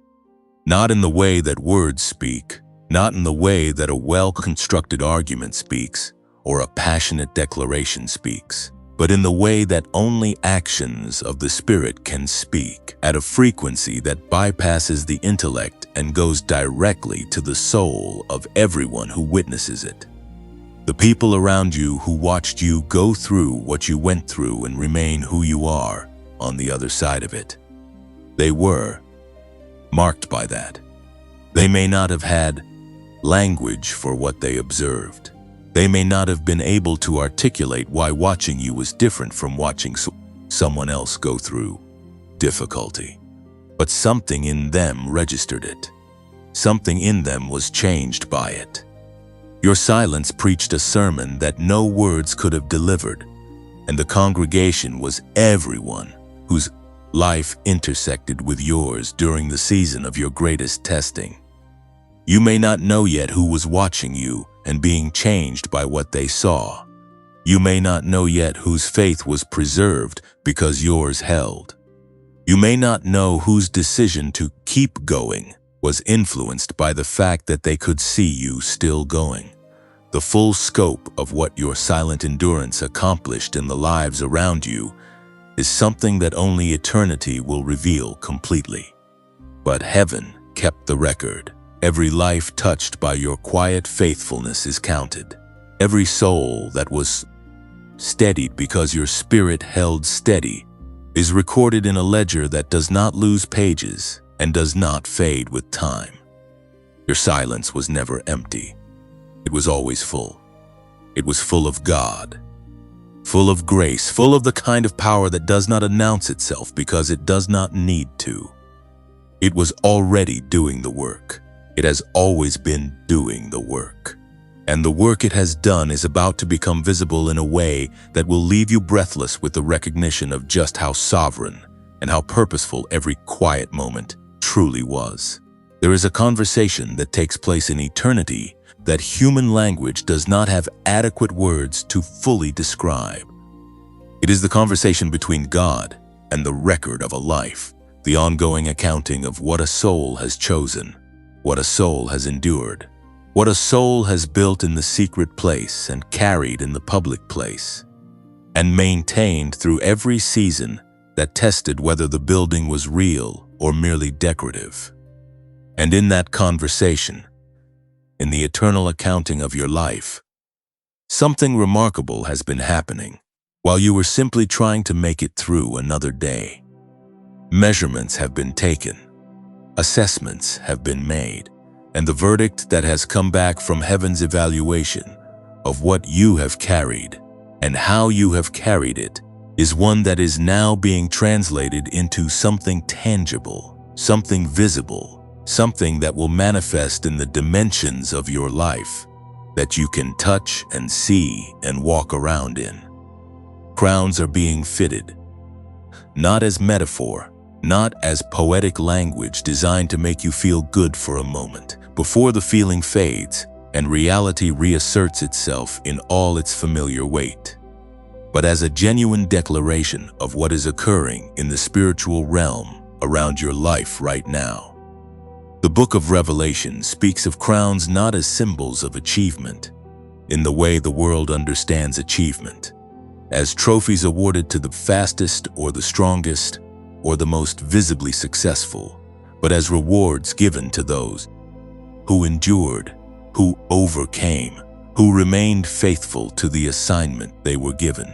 Not in the way that words speak, not in the way that a well-constructed argument speaks or a passionate declaration speaks, but in the way that only actions of the Spirit can speak, at a frequency that bypasses the intellect and goes directly to the soul of everyone who witnesses it. The people around you who watched you go through what you went through and remain who you are on the other side of it. They were marked by that. They may not have had language for what they observed. They may not have been able to articulate why watching you was different from watching someone else go through difficulty. But something in them registered it. Something in them was changed by it. Your silence preached a sermon that no words could have delivered, and the congregation was everyone whose life intersected with yours during the season of your greatest testing. You may not know yet who was watching you and being changed by what they saw. You may not know yet whose faith was preserved because yours held. You may not know whose decision to keep going was influenced by the fact that they could see you still going. The full scope of what your silent endurance accomplished in the lives around you is something that only eternity will reveal completely. But heaven kept the record. Every life touched by your quiet faithfulness is counted. Every soul that was steadied because your spirit held steady is recorded in a ledger that does not lose pages and does not fade with time. Your silence was never empty. It was always full. It was full of God, full of grace, full of the kind of power that does not announce itself because it does not need to. It was already doing the work. It has always been doing the work. And the work it has done is about to become visible in a way that will leave you breathless with the recognition of just how sovereign and how purposeful every quiet moment truly was. There is a conversation that takes place in eternity that human language does not have adequate words to fully describe. It is the conversation between God and the record of a life, the ongoing accounting of what a soul has chosen, what a soul has endured, what a soul has built in the secret place and carried in the public place, and maintained through every season that tested whether the building was real or merely decorative. And in that conversation, in the eternal accounting of your life, something remarkable has been happening while you were simply trying to make it through another day. Measurements have been taken, assessments have been made, and the verdict that has come back from heaven's evaluation of what you have carried and how you have carried it is one that is now being translated into something tangible, something visible, something that will manifest in the dimensions of your life that you can touch and see and walk around in. Crowns are being fitted, not as metaphor, not as poetic language designed to make you feel good for a moment, before the feeling fades and reality reasserts itself in all its familiar weight, but as a genuine declaration of what is occurring in the spiritual realm around your life right now. The book of Revelation speaks of crowns not as symbols of achievement, in the way the world understands achievement, as trophies awarded to the fastest or the strongest or the most visibly successful, but as rewards given to those who endured, who overcame, who remained faithful to the assignment they were given,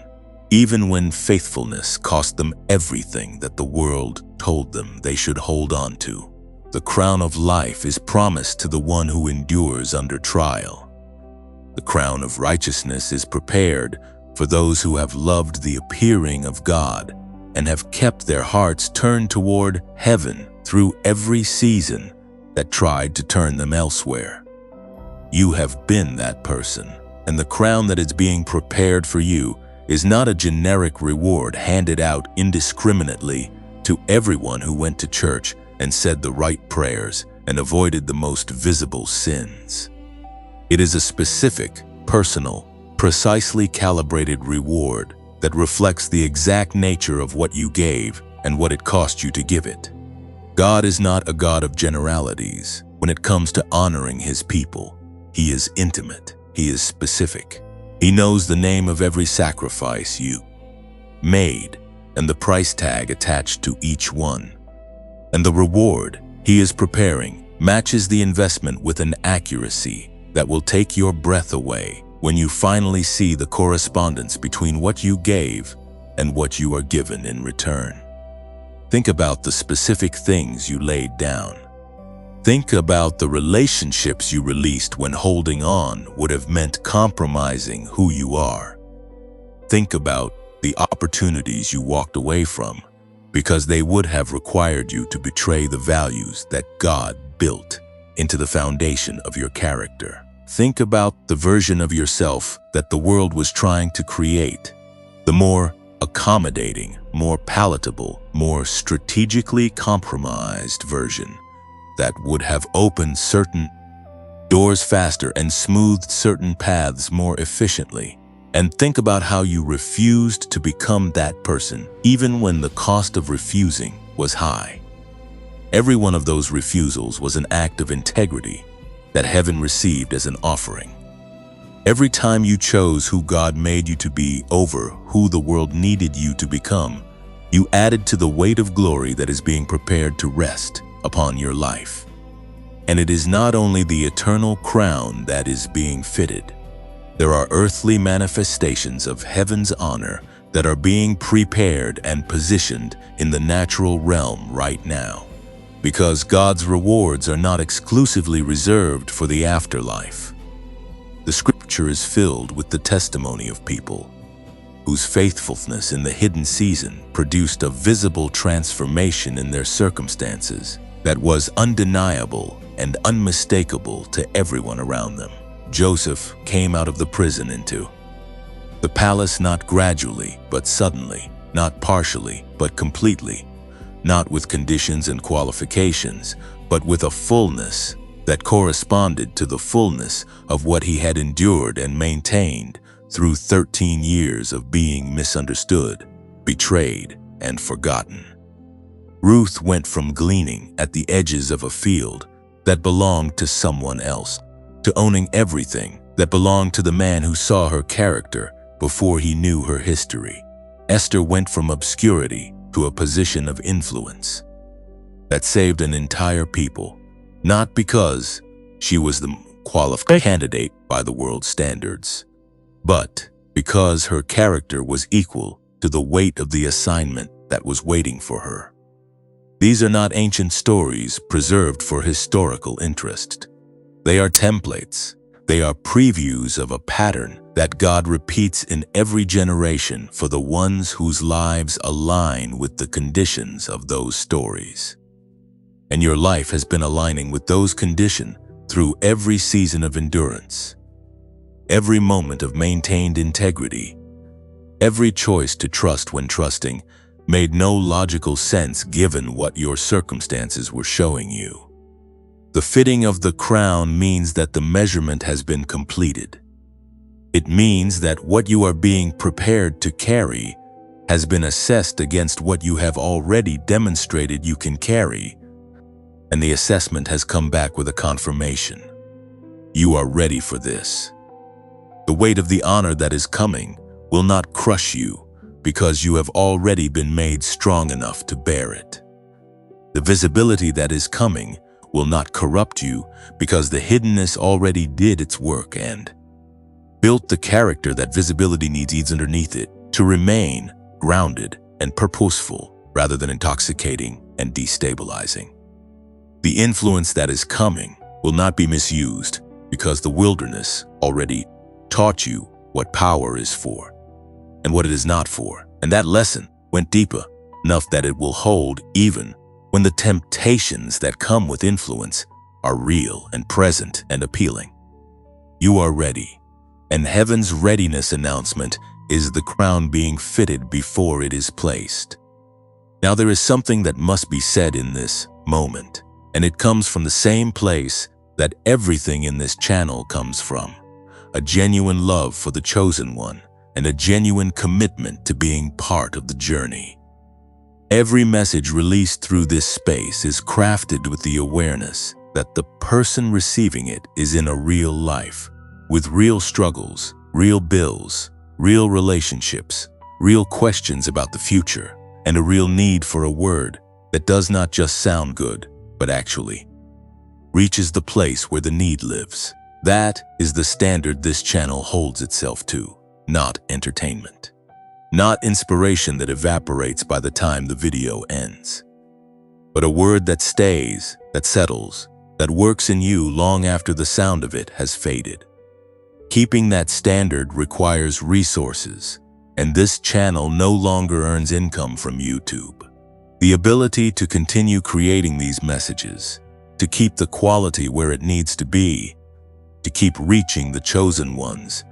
even when faithfulness cost them everything that the world told them they should hold on to. The crown of life is promised to the one who endures under trial. The crown of righteousness is prepared for those who have loved the appearing of God and have kept their hearts turned toward heaven through every season that tried to turn them elsewhere. You have been that person, and the crown that is being prepared for you is not a generic reward handed out indiscriminately to everyone who went to church and said the right prayers and avoided the most visible sins. It is a specific, personal, precisely calibrated reward that reflects the exact nature of what you gave and what it cost you to give it. God is not a God of generalities when it comes to honoring His people. He is intimate. He is specific. He knows the name of every sacrifice you made, and the price tag attached to each one. And the reward he is preparing matches the investment with an accuracy that will take your breath away when you finally see the correspondence between what you gave and what you are given in return. Think about the specific things you laid down. Think about the relationships you released when holding on would have meant compromising who you are. Think about the opportunities you walked away from because they would have required you to betray the values that God built into the foundation of your character. Think about the version of yourself that the world was trying to create, the more accommodating, more palatable, more strategically compromised version that would have opened certain doors faster and smoothed certain paths more efficiently. And think about how you refused to become that person, even when the cost of refusing was high. Every one of those refusals was an act of integrity that heaven received as an offering. Every time you chose who God made you to be over who the world needed you to become, you added to the weight of glory that is being prepared to rest upon your life. And it is not only the eternal crown that is being fitted. There are earthly manifestations of heaven's honor that are being prepared and positioned in the natural realm right now, because God's rewards are not exclusively reserved for the afterlife. The scripture is filled with the testimony of people whose faithfulness in the hidden season produced a visible transformation in their circumstances that was undeniable and unmistakable to everyone around them. Joseph came out of the prison into the palace not gradually, but suddenly, not partially, but completely, not with conditions and qualifications, but with a fullness that corresponded to the fullness of what he had endured and maintained through 13 years of being misunderstood, betrayed, and forgotten. Ruth went from gleaning at the edges of a field that belonged to someone else to owning everything that belonged to the man who saw her character before he knew her history. Esther went from obscurity to a position of influence that saved an entire people, not because she was the qualified candidate by the world's standards, but because her character was equal to the weight of the assignment that was waiting for her. These are not ancient stories preserved for historical interest. They are templates. They are previews of a pattern that God repeats in every generation for the ones whose lives align with the conditions of those stories. And your life has been aligning with those conditions through every season of endurance, every moment of maintained integrity, every choice to trust when trusting made no logical sense given what your circumstances were showing you. The fitting of the crown means that the measurement has been completed. It means that what you are being prepared to carry has been assessed against what you have already demonstrated you can carry, and the assessment has come back with a confirmation. You are ready for this. The weight of the honor that is coming will not crush you because you have already been made strong enough to bear it. The visibility that is coming will not corrupt you because the hiddenness already did its work and built the character that visibility needs underneath it to remain grounded and purposeful rather than intoxicating and destabilizing. The influence that is coming will not be misused because the wilderness already taught you what power is for and what it is not for, and that lesson went deeper enough that it will hold even when the temptations that come with influence are real and present and appealing. You are ready, and heaven's readiness announcement is the crown being fitted before it is placed. Now there is something that must be said in this moment, and it comes from the same place that everything in this channel comes from: a genuine love for the chosen one and a genuine commitment to being part of the journey. Every message released through this space is crafted with the awareness that the person receiving it is in a real life, with real struggles, real bills, real relationships, real questions about the future, and a real need for a word that does not just sound good, but actually reaches the place where the need lives. That is the standard this channel holds itself to, not entertainment. Not inspiration that evaporates by the time the video ends, but a word that stays, that settles, that works in you long after the sound of it has faded. Keeping that standard requires resources, and this channel no longer earns income from YouTube. The ability to continue creating these messages, to keep the quality where it needs to be, to keep reaching the chosen ones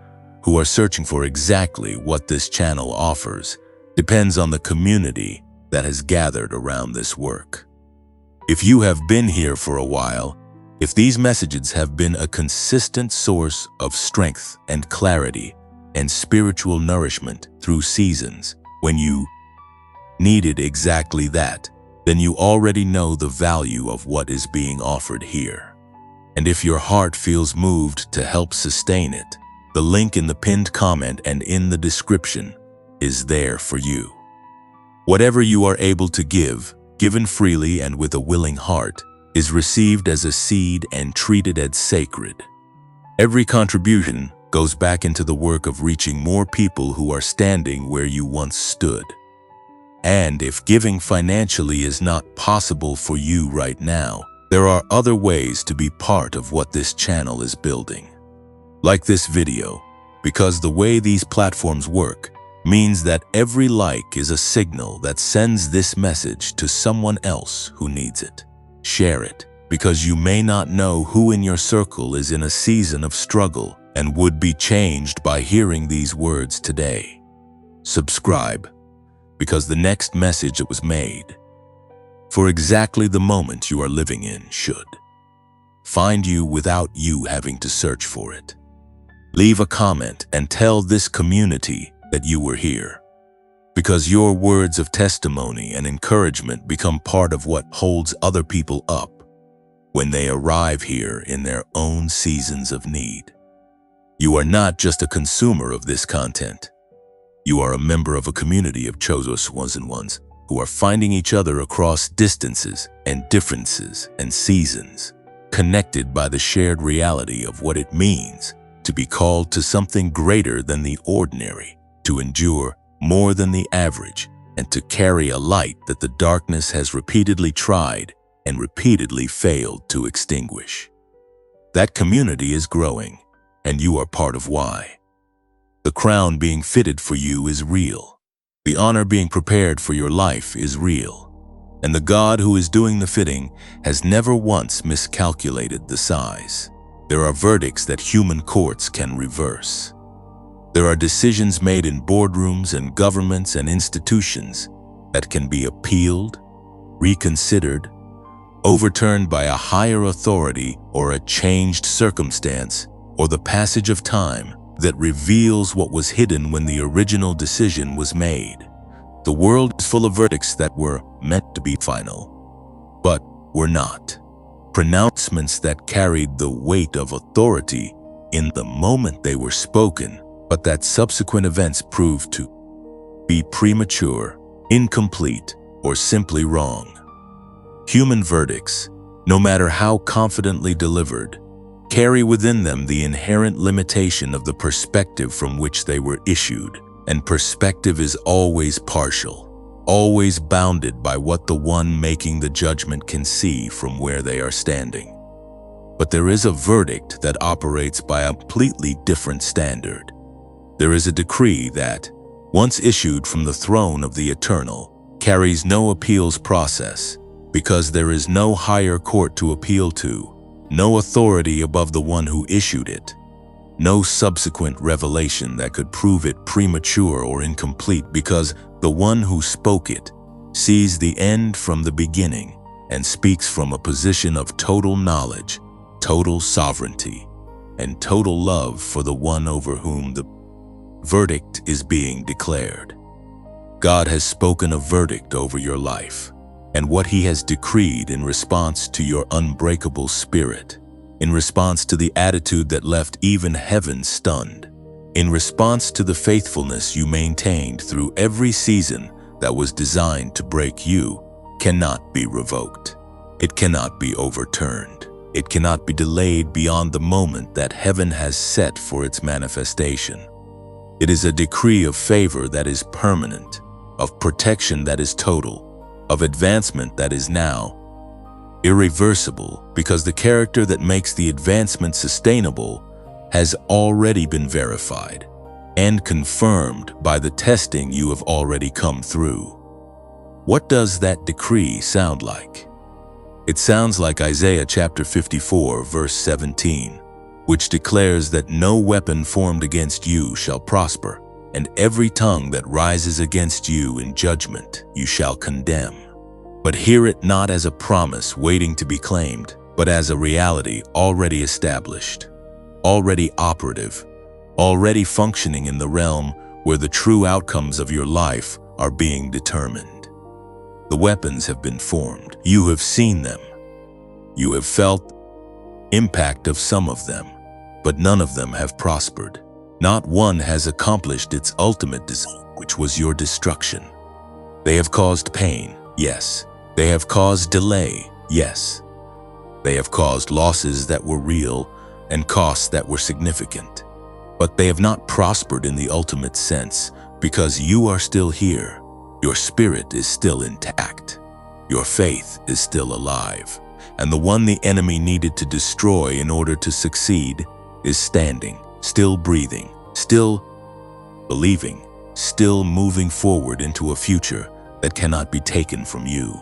who are searching for exactly what this channel offers, depends on the community that has gathered around this work. If you have been here for a while, if these messages have been a consistent source of strength and clarity and spiritual nourishment through seasons when you needed exactly that, then you already know the value of what is being offered here. And if your heart feels moved to help sustain it, the link in the pinned comment and in the description is there for you. Whatever you are able to give, given freely and with a willing heart, is received as a seed and treated as sacred. Every contribution goes back into the work of reaching more people who are standing where you once stood. And if giving financially is not possible for you right now, there are other ways to be part of what this channel is building. Like this video, because the way these platforms work means that every like is a signal that sends this message to someone else who needs it. Share it, because you may not know who in your circle is in a season of struggle and would be changed by hearing these words today. Subscribe, because the next message that was made for exactly the moment you are living in should find you without you having to search for it. Leave a comment and tell this community that you were here, because your words of testimony and encouragement become part of what holds other people up when they arrive here in their own seasons of need. You are not just a consumer of this content. You are a member of a community of chosen ones who are finding each other across distances and differences and seasons, connected by the shared reality of what it means to be called to something greater than the ordinary, to endure more than the average, and to carry a light that the darkness has repeatedly tried and repeatedly failed to extinguish. That community is growing, and you are part of why. The crown being fitted for you is real. The honor being prepared for your life is real. And the God who is doing the fitting has never once miscalculated the size. There are verdicts that human courts can reverse. There are decisions made in boardrooms and governments and institutions that can be appealed, reconsidered, overturned by a higher authority or a changed circumstance or the passage of time that reveals what was hidden when the original decision was made. The world is full of verdicts that were meant to be final, but were not. Pronouncements that carried the weight of authority in the moment they were spoken, but that subsequent events proved to be premature, incomplete, or simply wrong. Human verdicts, no matter how confidently delivered, carry within them the inherent limitation of the perspective from which they were issued, and perspective is always partial, always bounded by what the one making the judgment can see from where they are standing. But there is a verdict that operates by a completely different standard. There is a decree that, once issued from the throne of the Eternal, carries no appeals process, because there is no higher court to appeal to, no authority above the one who issued it, no subsequent revelation that could prove it premature or incomplete, because the one who spoke it sees the end from the beginning and speaks from a position of total knowledge, total sovereignty, and total love for the one over whom the verdict is being declared. God has spoken a verdict over your life, and what He has decreed in response to your unbreakable spirit, in response to the attitude that left even heaven stunned, in response to the faithfulness you maintained through every season that was designed to break you, cannot be revoked. It cannot be overturned. It cannot be delayed beyond the moment that heaven has set for its manifestation. It is a decree of favor that is permanent, of protection that is total, of advancement that is now irreversible, because the character that makes the advancement sustainable has already been verified and confirmed by the testing you have already come through. What does that decree sound like? It sounds like Isaiah chapter 54, verse 17, which declares that no weapon formed against you shall prosper, and every tongue that rises against you in judgment you shall condemn. But hear it not as a promise waiting to be claimed, but as a reality already established, already operative, already functioning in the realm where the true outcomes of your life are being determined. The weapons have been formed. You have seen them. You have felt the impact of some of them, but none of them have prospered. Not one has accomplished its ultimate design, which was your destruction. They have caused pain, yes. They have caused delay, yes. They have caused losses that were real and costs that were significant. But they have not prospered in the ultimate sense because you are still here. Your spirit is still intact. Your faith is still alive. And the one the enemy needed to destroy in order to succeed is standing, still breathing, still believing, still moving forward into a future that cannot be taken from you.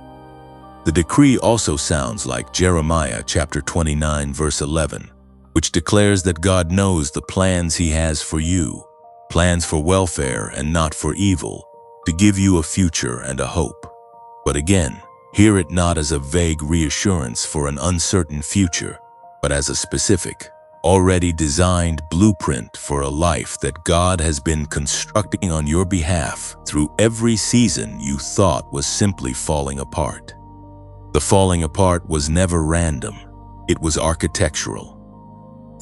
The decree also sounds like Jeremiah chapter 29, verse 11, which declares that God knows the plans He has for you, plans for welfare and not for evil, to give you a future and a hope. But again, hear it not as a vague reassurance for an uncertain future, but as a specific, already designed blueprint for a life that God has been constructing on your behalf through every season you thought was simply falling apart. The falling apart was never random. It was architectural.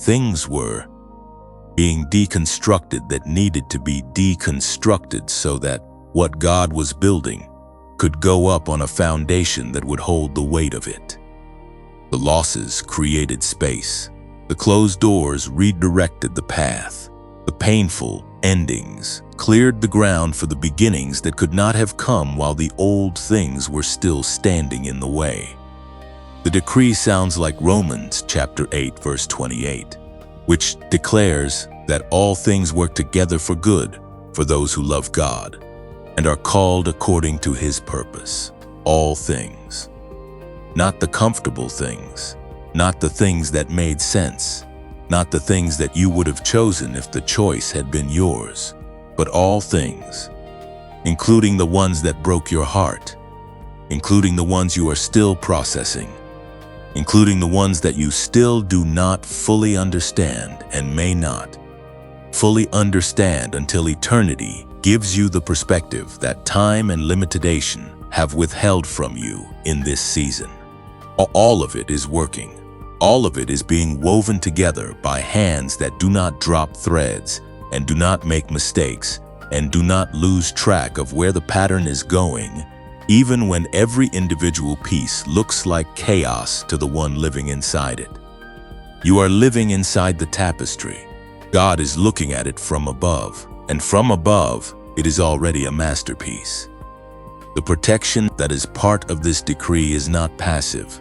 Things were being deconstructed that needed to be deconstructed so that what God was building could go up on a foundation that would hold the weight of it. The losses created space. The closed doors redirected the path. The painful endings cleared the ground for the beginnings that could not have come while the old things were still standing in the way. The decree sounds like Romans chapter 8, verse 28, which declares that all things work together for good for those who love God and are called according to His purpose. All things. Not the comfortable things, not the things that made sense, not the things that you would have chosen if the choice had been yours, but all things, including the ones that broke your heart, including the ones you are still processing, including the ones that you still do not fully understand and may not fully understand until eternity gives you the perspective that time and limitation have withheld from you in this season. All of it is working. All of it is being woven together by hands that do not drop threads and do not make mistakes and do not lose track of where the pattern is going, even when every individual piece looks like chaos to the one living inside it. You are living inside the tapestry. God is looking at it from above, and from above, it is already a masterpiece. The protection that is part of this decree is not passive.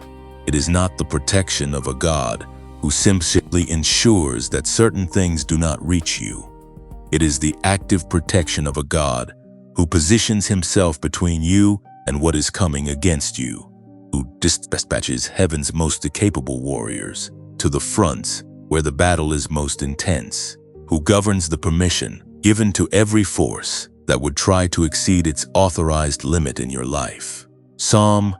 It is not the protection of a God who simply ensures that certain things do not reach you. It is the active protection of a God who positions Himself between you and what is coming against you, who dispatches heaven's most capable warriors to the fronts where the battle is most intense, who governs the permission given to every force that would try to exceed its authorized limit in your life. Psalm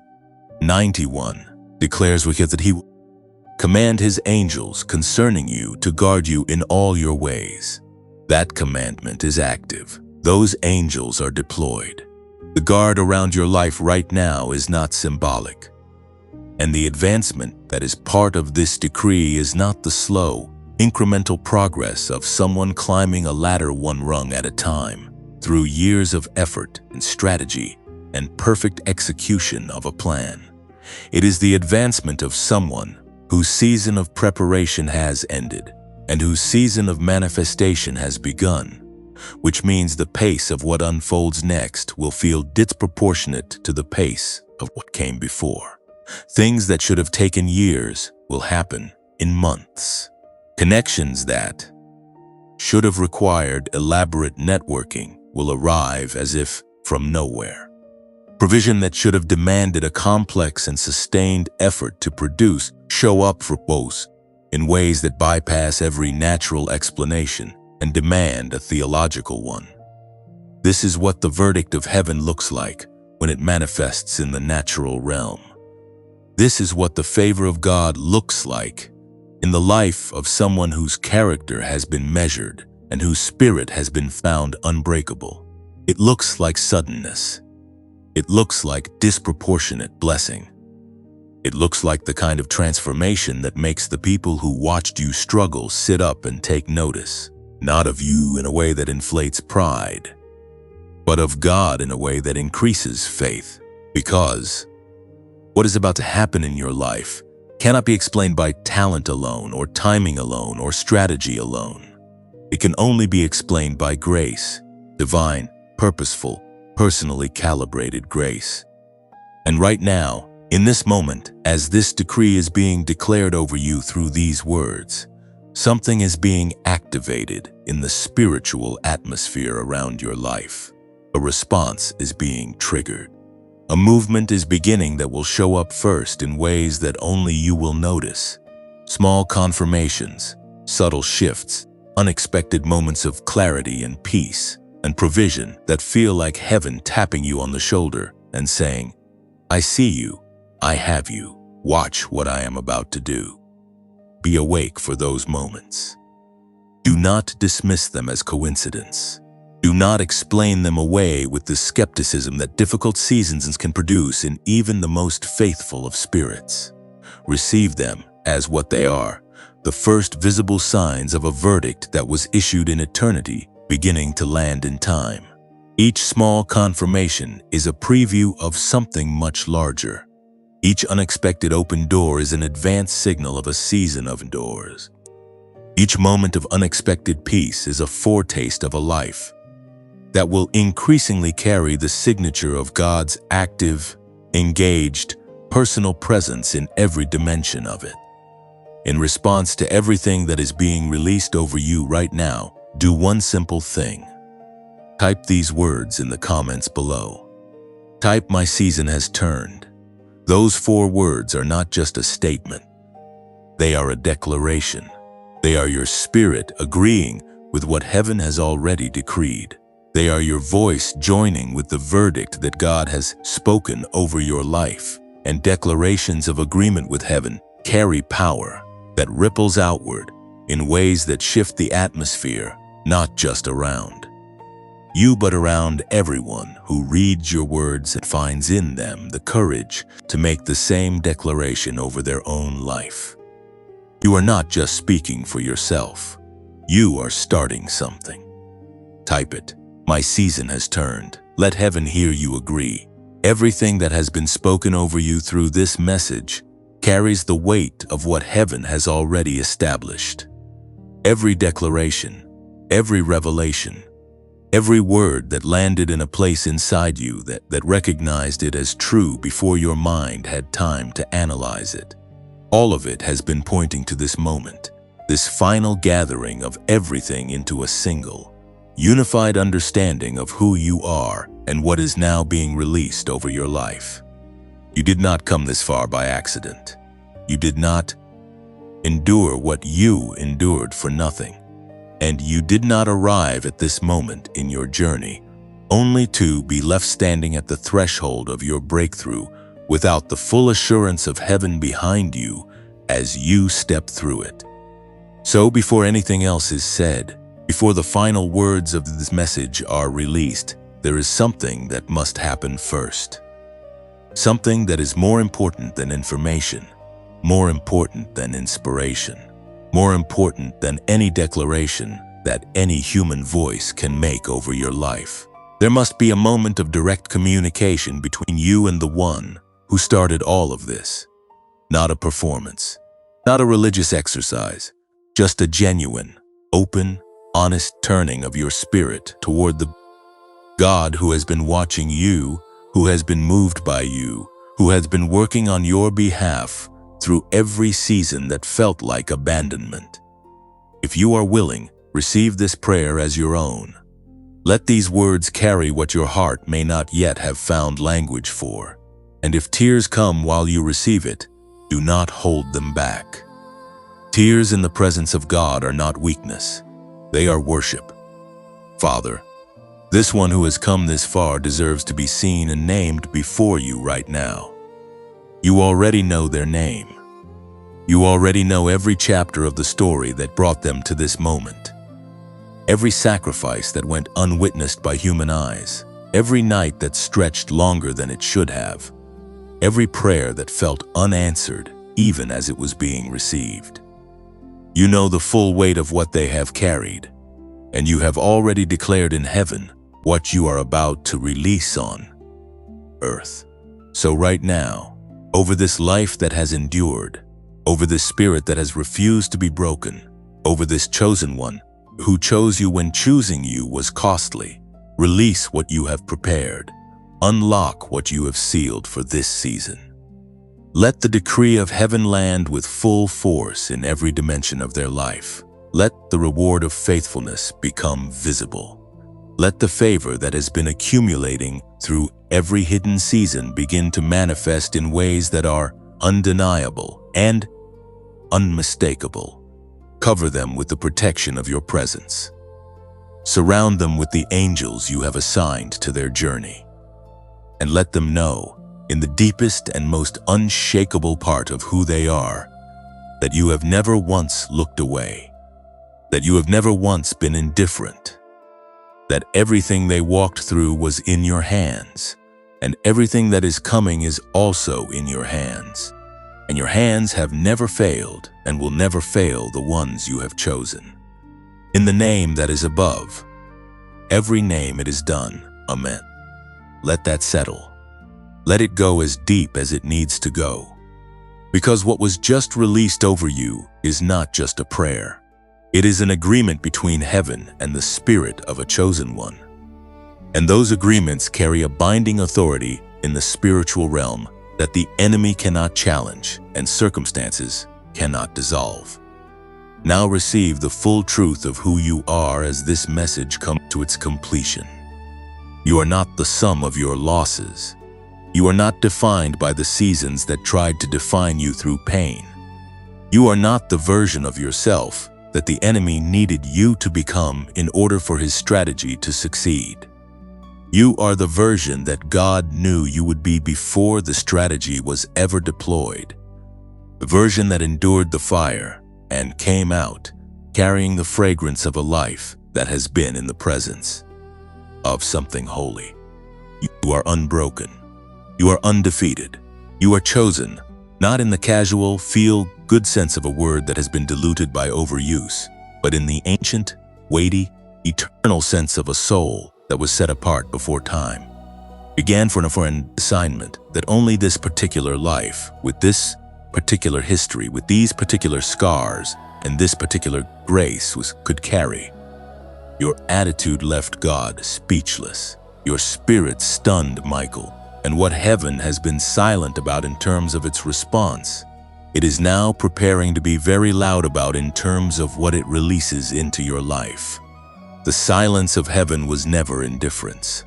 91 declares that He will command His angels concerning you to guard you in all your ways. That commandment is active. Those angels are deployed. The guard around your life right now is not symbolic. And the advancement that is part of this decree is not the slow, incremental progress of someone climbing a ladder one rung at a time, through years of effort and strategy and perfect execution of a plan. It is the advancement of someone whose season of preparation has ended and whose season of manifestation has begun, which means the pace of what unfolds next will feel disproportionate to the pace of what came before. Things that should have taken years will happen in months. Connections that should have required elaborate networking will arrive as if from nowhere. Provision that should have demanded a complex and sustained effort to produce show up for both in ways that bypass every natural explanation and demand a theological one. This is what the verdict of heaven looks like when it manifests in the natural realm. This is what the favor of God looks like in the life of someone whose character has been measured and whose spirit has been found unbreakable. It looks like suddenness. It looks like disproportionate blessing. It looks like the kind of transformation that makes the people who watched you struggle sit up and take notice, not of you in a way that inflates pride, but of God in a way that increases faith. Because what is about to happen in your life cannot be explained by talent alone or timing alone or strategy alone. It can only be explained by grace, divine, purposeful, personally calibrated grace. And right now, in this moment, as this decree is being declared over you through these words, something is being activated in the spiritual atmosphere around your life. A response is being triggered. A movement is beginning that will show up first in ways that only you will notice. Small confirmations, subtle shifts, unexpected moments of clarity and peace and provision that feel like heaven tapping you on the shoulder and saying, "I see you, I have you, watch what I am about to do." Be awake for those moments. Do not dismiss them as coincidence. Do not explain them away with the skepticism that difficult seasons can produce in even the most faithful of spirits. Receive them as what they are, the first visible signs of a verdict that was issued in eternity beginning to land in time. Each small confirmation is a preview of something much larger. Each unexpected open door is an advanced signal of a season of doors. Each moment of unexpected peace is a foretaste of a life that will increasingly carry the signature of God's active, engaged, personal presence in every dimension of it. In response to everything that is being released over you right now, do one simple thing. Type these words in the comments below. Type, "My season has turned." Those 4 words are not just a statement. They are a declaration. They are your spirit agreeing with what heaven has already decreed. They are your voice joining with the verdict that God has spoken over your life. And declarations of agreement with heaven carry power that ripples outward in ways that shift the atmosphere, not just around you, but around everyone who reads your words and finds in them the courage to make the same declaration over their own life. You are not just speaking for yourself. You are starting something. Type it. "My season has turned." Let heaven hear you agree. Everything that has been spoken over you through this message carries the weight of what heaven has already established. Every declaration, every revelation, every word that landed in a place inside you that recognized it as true before your mind had time to analyze it. All of it has been pointing to this moment, this final gathering of everything into a single, unified understanding of who you are and what is now being released over your life. You did not come this far by accident. You did not endure what you endured for nothing. And you did not arrive at this moment in your journey only to be left standing at the threshold of your breakthrough without the full assurance of heaven behind you as you step through it. So before anything else is said, before the final words of this message are released, there is something that must happen first. Something that is more important than information, more important than inspiration. more important than any declaration that any human voice can make over your life. There must be a moment of direct communication between you and the one who started all of this. Not a performance, not a religious exercise, just a genuine, open, honest turning of your spirit toward the God who has been watching you, who has been moved by you, who has been working on your behalf through every season that felt like abandonment. If you are willing, receive this prayer as your own. Let these words carry what your heart may not yet have found language for. And if tears come while you receive it, do not hold them back. Tears in the presence of God are not weakness. They are worship. Father, this one who has come this far deserves to be seen and named before you right now. You already know their name. You already know every chapter of the story that brought them to this moment. Every sacrifice that went unwitnessed by human eyes. Every night that stretched longer than it should have. Every prayer that felt unanswered, even as it was being received. You know the full weight of what they have carried, and you have already declared in heaven what you are about to release on earth. So right now, over this life that has endured, over this spirit that has refused to be broken, over this chosen one who chose you when choosing you was costly, release what you have prepared. Unlock what you have sealed for this season. Let the decree of heaven land with full force in every dimension of their life. Let the reward of faithfulness become visible. Let the favor that has been accumulating through every hidden season begin to manifest in ways that are undeniable and unmistakable. Cover them with the protection of your presence. Surround them with the angels you have assigned to their journey. And let them know, in the deepest and most unshakable part of who they are, that you have never once looked away, that you have never once been indifferent, that everything they walked through was in your hands, and everything that is coming is also in your hands, and your hands have never failed and will never fail the ones you have chosen. In the name that is above every name it is done. Amen. Let that settle. Let it go as deep as it needs to go. Because what was just released over you is not just a prayer. It is an agreement between heaven and the spirit of a chosen one. And those agreements carry a binding authority in the spiritual realm that the enemy cannot challenge and circumstances cannot dissolve. Now receive the full truth of who you are as this message comes to its completion. You are not the sum of your losses. You are not defined by the seasons that tried to define you through pain. You are not the version of yourself that the enemy needed you to become in order for his strategy to succeed. You are the version that God knew you would be before the strategy was ever deployed. The version that endured the fire and came out carrying the fragrance of a life that has been in the presence of something holy. You are unbroken. You are undefeated. You are chosen, not in the casual, feel-good sense of a word that has been diluted by overuse, but in the ancient, weighty, eternal sense of a soul that was set apart before time. Began for an assignment that only this particular life, with this particular history, with these particular scars, and this particular grace could carry. Your attitude left God speechless. Your spirit stunned Michael. And what heaven has been silent about in terms of its response, it is now preparing to be very loud about in terms of what it releases into your life. The silence of heaven was never indifference.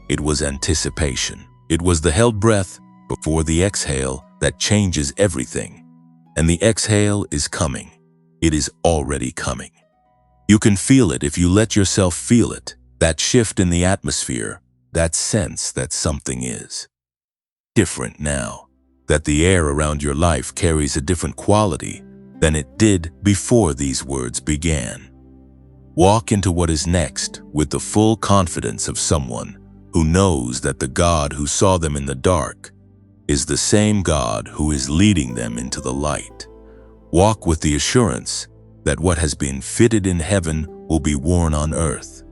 It was anticipation. It was the held breath before the exhale that changes everything. And the exhale is coming. It is already coming. You can feel it if you let yourself feel it, that shift in the atmosphere, that sense that something is different now, that the air around your life carries a different quality than it did before these words began. Walk into what is next with the full confidence of someone who knows that the God who saw them in the dark is the same God who is leading them into the light. Walk with the assurance that what has been fitted in heaven will be worn on earth,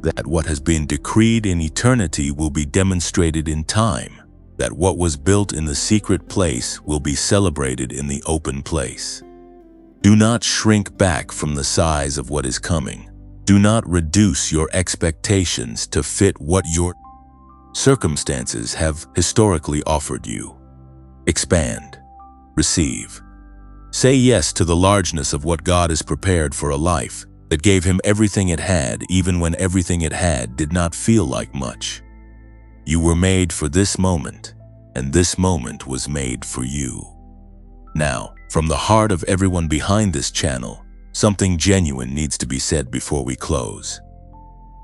that what has been decreed in eternity will be demonstrated in time, that what was built in the secret place will be celebrated in the open place. Do not shrink back from the size of what is coming. Do not reduce your expectations to fit what your circumstances have historically offered you. Expand. Receive. Say yes to the largeness of what God has prepared for a life that gave him everything it had, even when everything it had did not feel like much. You were made for this moment, and this moment was made for you. Now, from the heart of everyone behind this channel, something genuine needs to be said before we close.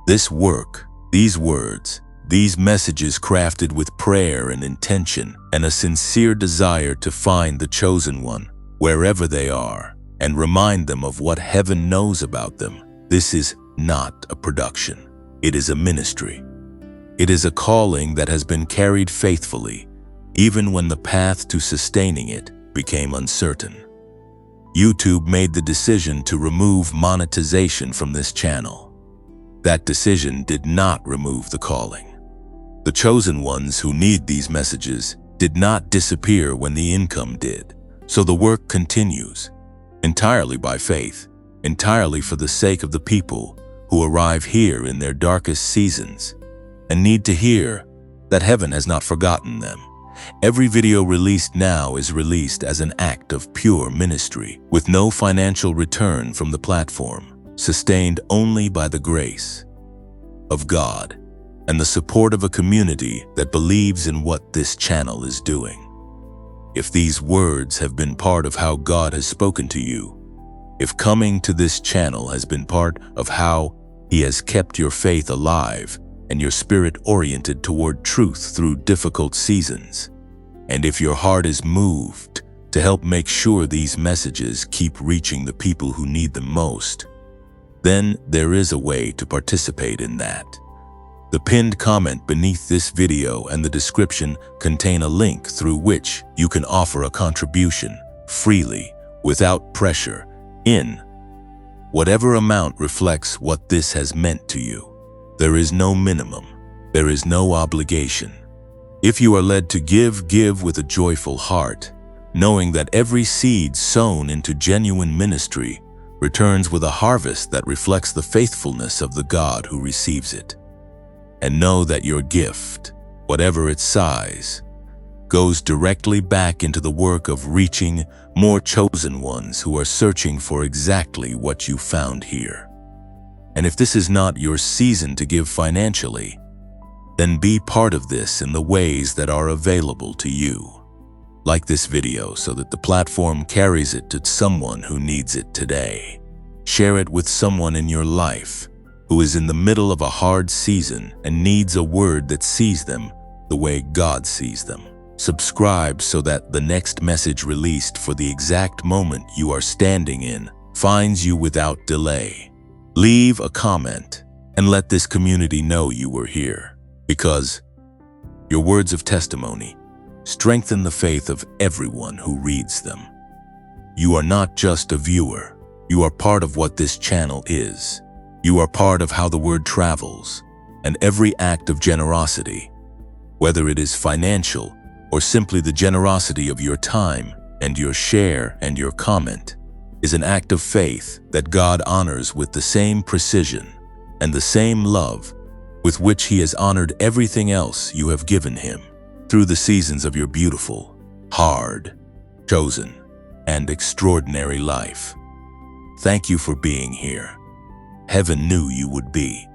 This work, these words, these messages crafted with prayer and intention and a sincere desire to find the chosen one, wherever they are, and remind them of what heaven knows about them. This is not a production. It is a ministry. It is a calling that has been carried faithfully, even when the path to sustaining it became uncertain. YouTube made the decision to remove monetization from this channel. That decision did not remove the calling. The chosen ones who need these messages did not disappear when the income did. So the work continues, entirely by faith, entirely for the sake of the people who arrive here in their darkest seasons and need to hear that heaven has not forgotten them. Every video released now is released as an act of pure ministry, with no financial return from the platform, sustained only by the grace of God and the support of a community that believes in what this channel is doing. If these words have been part of how God has spoken to you, if coming to this channel has been part of how He has kept your faith alive and your spirit oriented toward truth through difficult seasons, and if your heart is moved to help make sure these messages keep reaching the people who need them most, then there is a way to participate in that. The pinned comment beneath this video and the description contain a link through which you can offer a contribution freely, without pressure, in whatever amount reflects what this has meant to you. There is no minimum. There is no obligation. If you are led to give with a joyful heart, knowing that every seed sown into genuine ministry returns with a harvest that reflects the faithfulness of the God who receives it. And know that your gift, whatever its size, goes directly back into the work of reaching more chosen ones who are searching for exactly what you found here. And if this is not your season to give financially, then be part of this in the ways that are available to you. Like this video so that the platform carries it to someone who needs it today. Share it with someone in your life who is in the middle of a hard season and needs a word that sees them the way God sees them. Subscribe so that the next message released for the exact moment you are standing in finds you without delay. Leave a comment and let this community know you were here, because your words of testimony strengthen the faith of everyone who reads them. You are not just a viewer. You are part of what this channel is. You are part of how the word travels, and every act of generosity, whether it is financial or simply the generosity of your time and your share and your comment, is an act of faith that God honors with the same precision and the same love with which He has honored everything else you have given Him through the seasons of your beautiful, hard, chosen, and extraordinary life. Thank you for being here. Heaven knew you would be.